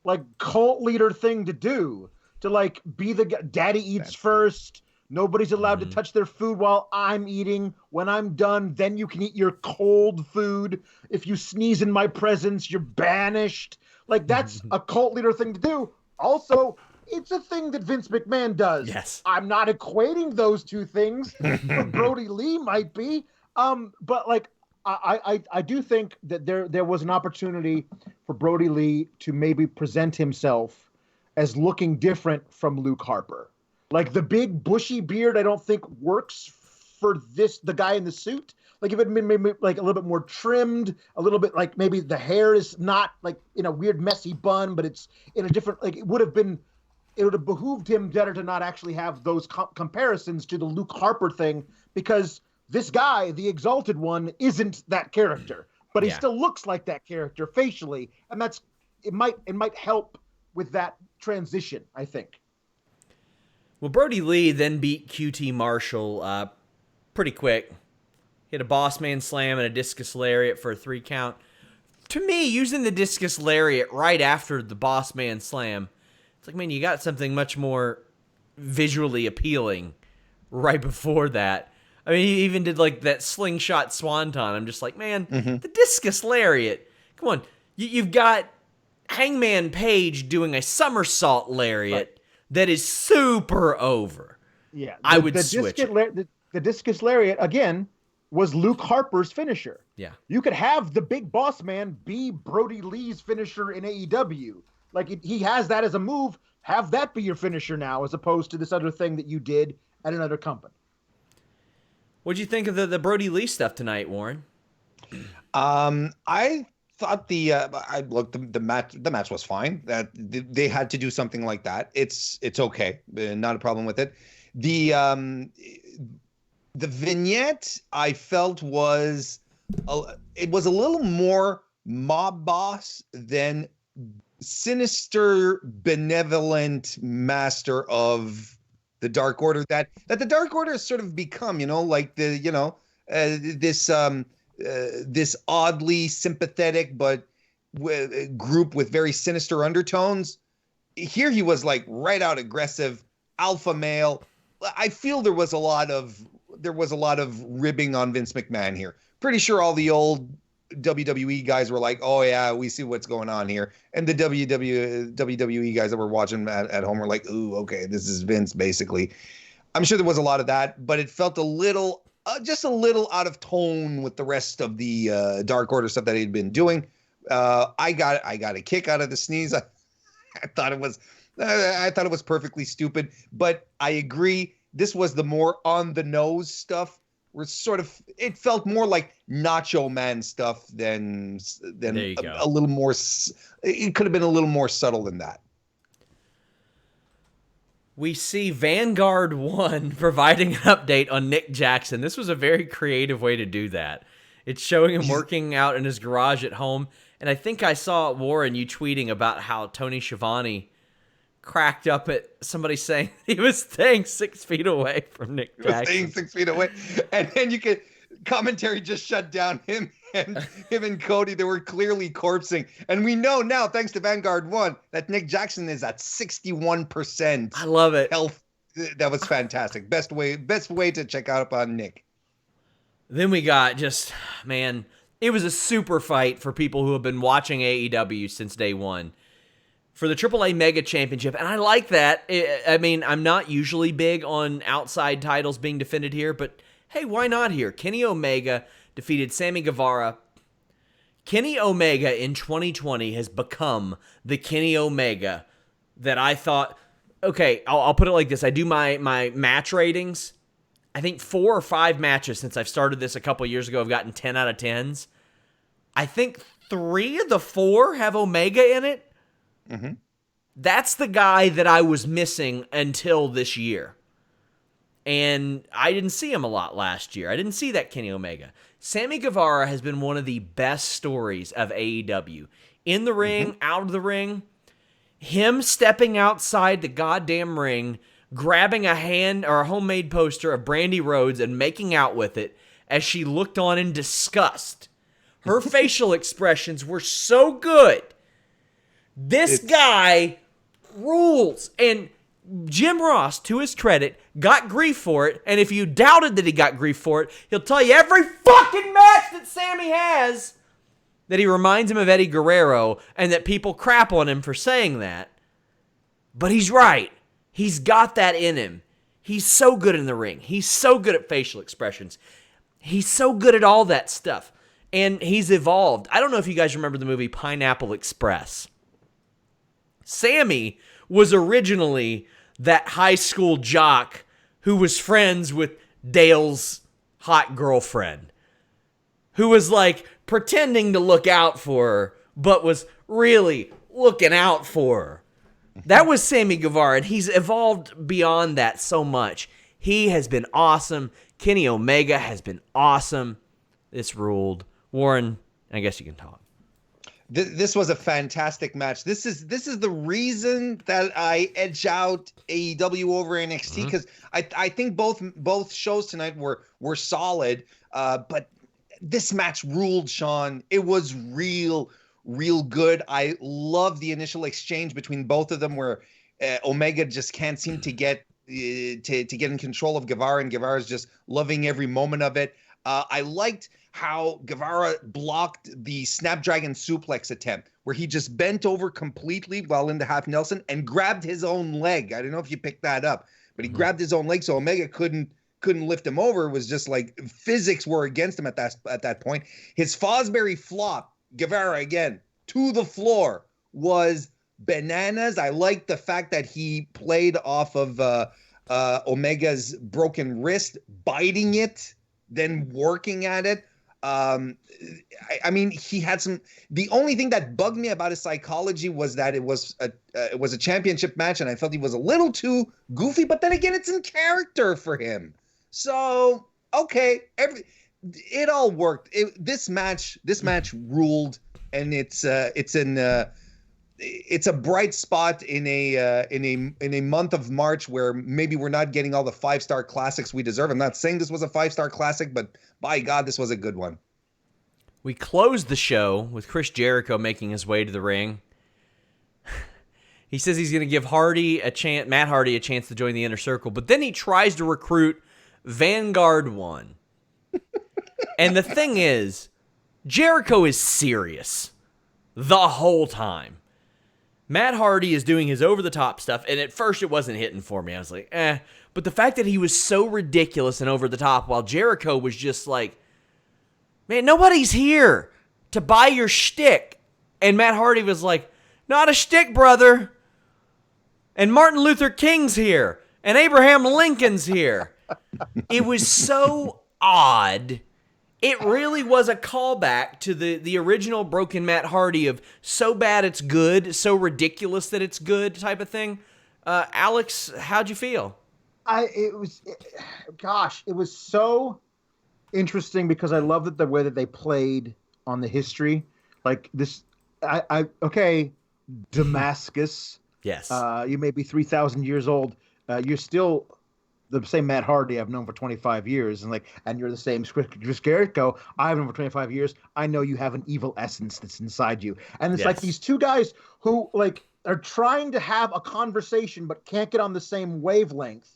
like, cult leader thing to do. To, like, be the guy, daddy eats first. Nobody's allowed to touch their food while I'm eating. When I'm done, then you can eat your cold food. If you sneeze in my presence, you're banished. Like, that's a cult leader thing to do. Also, it's a thing that Vince McMahon does. Yes. I'm not equating those two things, but Brodie Lee might be. But, like, I do think that there was an opportunity for Brodie Lee to maybe present himself as looking different from Luke Harper. Like, the big bushy beard, I don't think works for the guy in the suit. Like, if it had been maybe like a little bit more trimmed, a little bit like maybe the hair is not like in a weird messy bun, but it's in a different, like, it would have behooved him better to not actually have those comparisons to the Luke Harper thing, because this guy, the Exalted One, isn't that character, but he still looks like that character facially. And it might help with that transition, I think. Well, Brodie Lee then beat QT Marshall pretty quick. Hit a boss man slam and a discus lariat for a 3 count. To me, using the discus lariat right after the boss man slam, it's like, man, you got something much more visually appealing right before that. I mean, he even did like that slingshot swanton. I'm just like, man, the discus lariat. Come on, you've got Hangman Page doing a somersault lariat. That is super over. Yeah, I would switch. The discus lariat, again, was Luke Harper's finisher. Yeah. You could have the big boss man be Brodie Lee's finisher in AEW. Like he has that as a move. Have that be your finisher now, as opposed to this other thing that you did at another company. What'd you think of the Brodie Lee stuff tonight, Warren? I thought the match was fine. That they had to do something like that. It's okay, not a problem with it. The vignette I felt was it was a little more mob boss than sinister, benevolent master of the Dark Order that the Dark Order has sort of become, like this oddly sympathetic but group with very sinister undertones. Here he was like right out aggressive, alpha male. I feel there was a lot of ribbing on Vince McMahon here. Pretty sure all the old WWE guys were like, oh yeah, we see what's going on here. And the WWE guys that were watching at home were like, ooh, okay, this is Vince basically. I'm sure there was a lot of that, but it felt a little, just a little out of tone with the rest of the Dark Order stuff that he'd been doing. I got a kick out of the sneeze. I thought it was perfectly stupid, but I agree. This was the more on the nose stuff. It felt more like Nacho Man stuff than a little more. It could have been a little more subtle than that. We see Vanguard 1 providing an update on Nick Jackson. This was a very creative way to do that. It's showing him working out in his garage at home. And I think I saw, Warren, you tweeting about how Tony Schiavone cracked up at somebody saying he was staying 6 feet away from Nick Jackson. He was staying 6 feet away. And then commentary just shut down him and Cody. They were clearly corpsing. And we know now, thanks to Vanguard 1, that Nick Jackson is at 61%. I love it. Health. That was fantastic. Best way to check out on Nick. Then we got it was a super fight for people who have been watching AEW since day one. For the AAA Mega Championship, and I like that. I'm not usually big on outside titles being defended here, but hey, why not here? Kenny Omega defeated Sammy Guevara. Kenny Omega in 2020 has become the Kenny Omega that I thought, okay, I'll put it like this. I do my match ratings. I think 4 or 5 matches since I've started this a couple years ago have gotten 10 out of 10s. I think 3 of the 4 have Omega in it. Mm-hmm. That's the guy that I was missing until this year. And I didn't see him a lot last year. I didn't see that Kenny Omega. Sammy Guevara has been one of the best stories of AEW. In the ring, out of the ring. Him stepping outside the goddamn ring, grabbing a hand or a homemade poster of Brandy Rhodes and making out with it as she looked on in disgust. Her facial expressions were so good. This guy rules. And Jim Ross, to his credit, got grief for it. And if you doubted that he got grief for it, he'll tell you every fucking match that Sammy has that he reminds him of Eddie Guerrero and that people crap on him for saying that. But he's right. He's got that in him. He's so good in the ring. He's so good at facial expressions. He's so good at all that stuff. And he's evolved. I don't know if you guys remember the movie Pineapple Express. Sammy was originally that high school jock who was friends with Dale's hot girlfriend, who was like pretending to look out for her, but was really looking out for her. That was Sammy Guevara, and he's evolved beyond that so much. He has been awesome. Kenny Omega has been awesome. This ruled. Warren, I guess you can talk. This was a fantastic match. This is the reason that I edge out AEW over NXT, because I think both shows tonight were solid, but this match ruled, Sean. It was real good. I love the initial exchange between both of them, where Omega just can't seem to get to get in control of Guevara, and Guevara's just loving every moment of it. I liked how Guevara blocked the Snapdragon suplex attempt, where he just bent over completely while in the half Nelson and grabbed his own leg. I don't know if you picked that up, but he grabbed his own leg so Omega couldn't couldn't lift him over. It was just like physics were against him at that point. His Fosbury flop, Guevara again, to the floor, was bananas. I like the fact that he played off of Omega's broken wrist, biting it, then working at it. I mean, he had some. The only thing that bugged me about his psychology was that it was a championship match, and I felt he was a little too goofy. But then again, it's in character for him. So okay, it all worked. This match ruled, and it's a bright spot in a month of March where maybe we're not getting all the 5-star classics we deserve. I'm not saying this was a 5-star classic, but by God, this was a good one. We closed the show with Chris Jericho making his way to the ring. He says he's going to give Matt Hardy a chance to join the Inner Circle, but then he tries to recruit Vanguard 1. And the thing is, Jericho is serious the whole time. Matt Hardy is doing his over-the-top stuff, and at first it wasn't hitting for me. I was like, eh. But the fact that he was so ridiculous and over-the-top while Jericho was just like, man, nobody's here to buy your shtick. And Matt Hardy was like, not a shtick, brother. And Martin Luther King's here. And Abraham Lincoln's here. It was so odd. It really was a callback to the original Broken Matt Hardy of so bad it's good, so ridiculous that it's good type of thing. Alex, how'd you feel? It was so interesting because I love the way that they played on the history. Like this, okay, Damascus. Yes. You may be 3,000 years old. You're still the same Matt Hardy I've known for 25 years, and you're the same Chris Jericho I've known for 25 years. I know you have an evil essence that's inside you, and it's like these two guys who are trying to have a conversation but can't get on the same wavelength.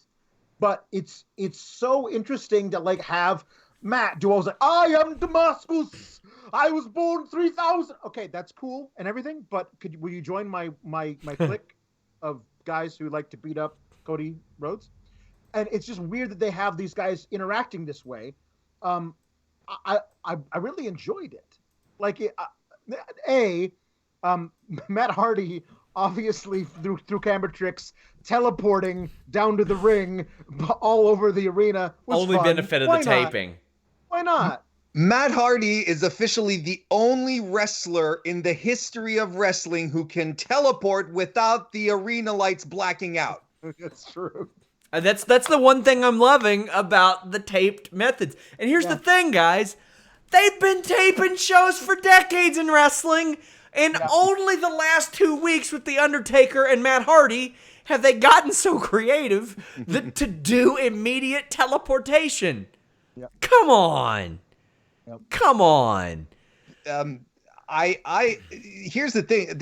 But it's so interesting to have Matt do all was like, I am Damascus. I was born 3,000. Okay, that's cool and everything, but will you join my clique of guys who like to beat up Cody Rhodes? And it's just weird that they have these guys interacting this way. I really enjoyed it. Matt Hardy obviously through camera tricks teleporting down to the ring all over the arena was only fun. benefit of Why the not? taping. Why not? Matt Hardy is officially the only wrestler in the history of wrestling who can teleport without the arena lights blacking out. That's true. That's the one thing I'm loving about the taped methods. And here's the thing, guys. They've been taping shows for decades in wrestling, and only the last 2 weeks with The Undertaker and Matt Hardy have they gotten so creative to do immediate teleportation. Yep. Come on. Yep. Come on. Here's the thing.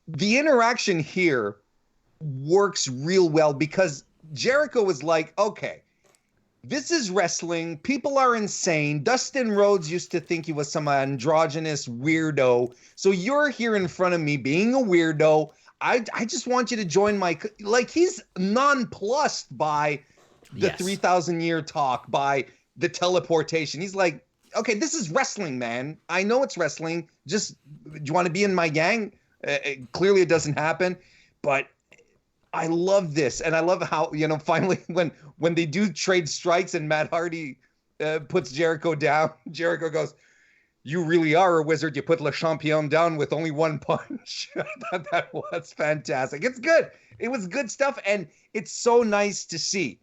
The interaction here works real well because Jericho was like, okay, this is wrestling. People are insane. Dustin Rhodes used to think he was some androgynous weirdo. So you're here in front of me being a weirdo. I just want you to join my... he's nonplussed by the 3,000-year talk, by the teleportation. He's like, okay, this is wrestling, man. I know it's wrestling. Just, do you want to be in my gang? Clearly it doesn't happen. But I love this. And I love how, finally when they do trade strikes and Matt Hardy puts Jericho down, Jericho goes, you really are a wizard. You put Le Champion down with only one punch. I thought that was fantastic. It's good. It was good stuff. And it's so nice to see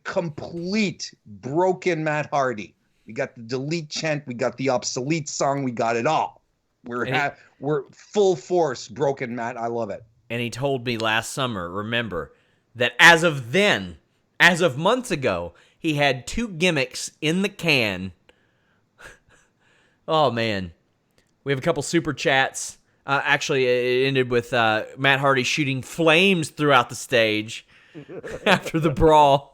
complete broken Matt Hardy. We got the delete chant. We got the obsolete song. We got it all. We're full force broken Matt. I love it. And he told me last summer, remember, that as of months ago, he had 2 gimmicks in the can. Oh, man. We have a couple super chats. Actually, it ended with Matt Hardy shooting flames throughout the stage after the brawl.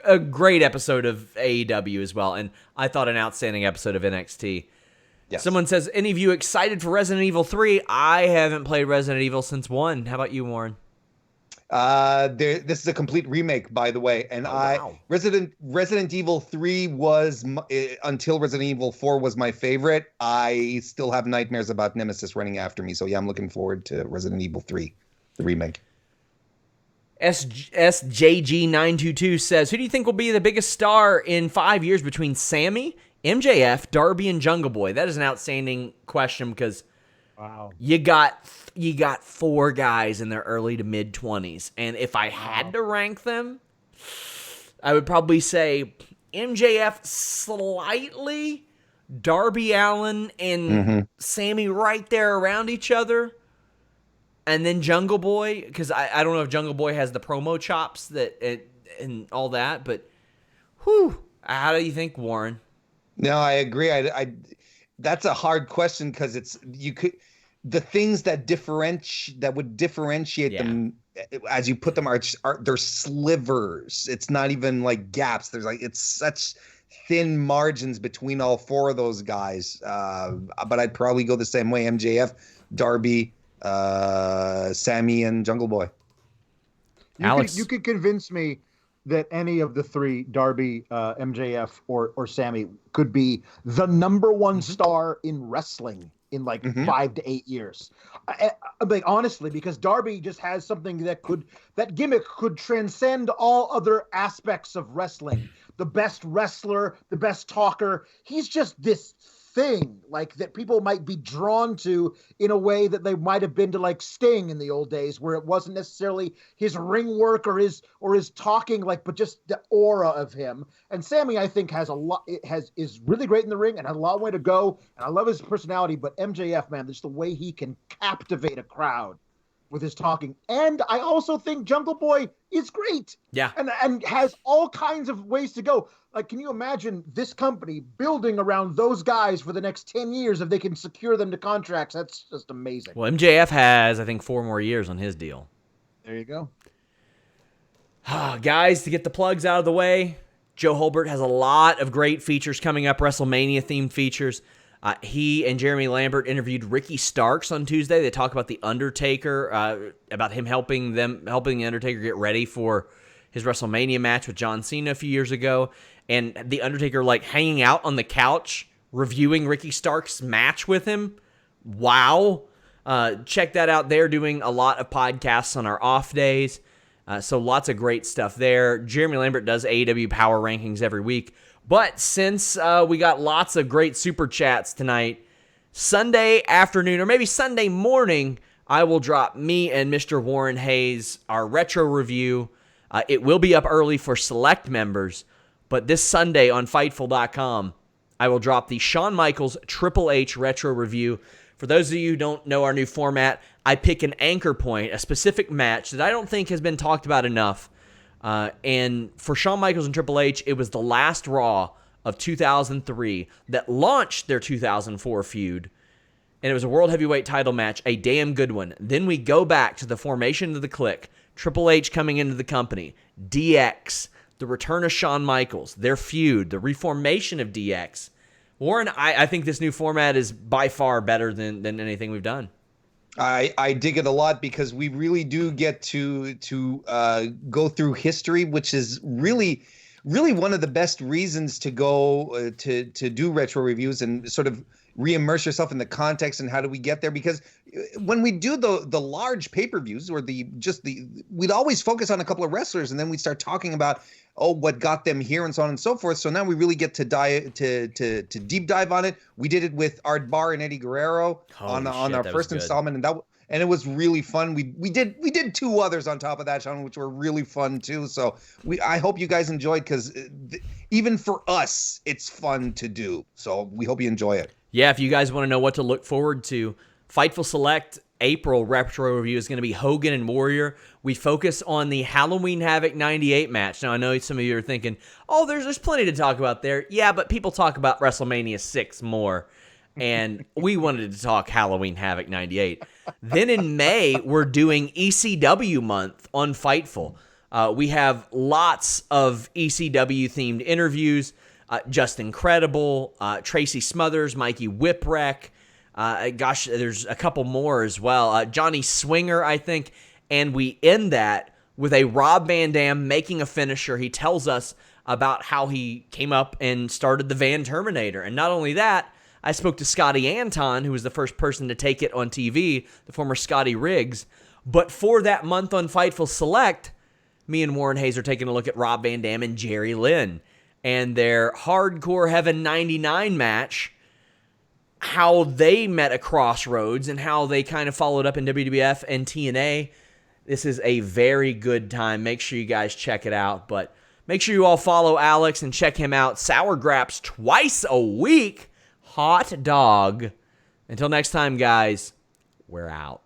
A great episode of AEW as well, and I thought an outstanding episode of NXT. Yes. Someone says, any of you excited for Resident Evil 3? I haven't played Resident Evil since 1. How about you, Warren? This is a complete remake, by the way. And wow. Resident Evil 3 was until Resident Evil 4 was my favorite. I still have nightmares about Nemesis running after me. So yeah, I'm looking forward to Resident Evil 3, the remake. SJG922 says, who do you think will be the biggest star in 5 years between Sammy, MJF, Darby, and Jungle Boy? That is an outstanding question because wow, you got 4 guys in their early to mid 20s, and if I had to rank them, I would probably say MJF slightly, Darby Allin and Sammy right there around each other. And then Jungle Boy, because I don't know if Jungle Boy has the promo chops and all that, but whew, how do you think, Warren? No, I agree. That's a hard question because the things that would differentiate them as you put them are they're slivers. It's not even like gaps. It's such thin margins between all 4 of those guys. But I'd probably go the same way: MJF, Darby, Sammy, and Jungle Boy. Alex, you could convince me that any of the 3, Darby, MJF, or Sammy, could be the number 1 star in wrestling in 5 to 8 years. Honestly, because Darby just has something that gimmick could transcend all other aspects of wrestling. The best wrestler, the best talker. He's just this thing that people might be drawn to in a way that they might have been to Sting in the old days, where it wasn't necessarily his ring work or his talking, but just the aura of him. And Sammy, I think, is really great in the ring and has a long way to go. And I love his personality, but MJF, man, just the way he can captivate a crowd with his talking. And I also think Jungle Boy is great. Yeah. And has all kinds of ways to go. Can you imagine this company building around those guys for the next 10 years if they can secure them to contracts? That's just amazing. Well, MJF has, I think, 4 more years on his deal. There you go. Guys, to get the plugs out of the way, Joe Holbert has a lot of great features coming up, WrestleMania-themed features. He and Jeremy Lambert interviewed Ricky Starks on Tuesday. They talk about The Undertaker, about him helping The Undertaker get ready for his WrestleMania match with John Cena a few years ago. And The Undertaker, hanging out on the couch, reviewing Ricky Starks' match with him. Wow. Check that out. They're doing a lot of podcasts on our off days. So lots of great stuff there. Jeremy Lambert does AEW Power Rankings every week. But since we got lots of great super chats tonight, Sunday afternoon or maybe Sunday morning, I will drop me and Mr. Warren Hayes our retro review. It will be up early for select members, but this Sunday on Fightful.com, I will drop the Shawn Michaels Triple H retro review. For those of you who don't know our new format, I pick an anchor point, a specific match that I don't think has been talked about enough. And for Shawn Michaels and Triple H, it was the last Raw of 2003 that launched their 2004 feud. And it was a World Heavyweight title match, a damn good one. Then we go back to the formation of the Clique, Triple H coming into the company, DX, the return of Shawn Michaels, their feud, the reformation of DX. Warren, I think this new format is by far better than anything we've done. I dig it a lot because we really do get to go through history, which is really one of the best reasons to go to do retro reviews and sort of re-immerse yourself in the context and how do we get there. Because when we do the large pay-per-views or we'd always focus on a couple of wrestlers and then we'd start talking about what got them here and so on and so forth. So now we really get to deep dive on it. We did it with Art Barr and Eddie Guerrero on our first installment, and it was really fun. We did 2 others on top of that, Sean, which were really fun too. So I hope you guys enjoyed because even for us, it's fun to do. So we hope you enjoy it. Yeah, if you guys want to know what to look forward to, Fightful Select April retro review is going to be Hogan and Warrior. We focus on the Halloween Havoc 98 match. Now, I know some of you are thinking, oh, there's plenty to talk about there. Yeah, but people talk about WrestleMania 6 more. And we wanted to talk Halloween Havoc 98. Then in May, we're doing ECW month on Fightful. We have lots of ECW-themed interviews. Just Incredible, Tracy Smothers, Mikey Whipwreck. There's a couple more as well. Johnny Swinger, I think. And we end that with a Rob Van Dam making a finisher. He tells us about how he came up and started the Van Terminator. And not only that, I spoke to Scotty Anton, who was the first person to take it on TV, the former Scotty Riggs. But for that month on Fightful Select, me and Warren Hayes are taking a look at Rob Van Dam and Jerry Lynn and their Hardcore Heaven 99 match, how they met a crossroads and how they kind of followed up in WWF and TNA. This is a very good time. Make sure you guys check it out. But make sure you all follow Alex and check him out. Sour Graps twice a week. Hot dog. Until next time, guys, we're out.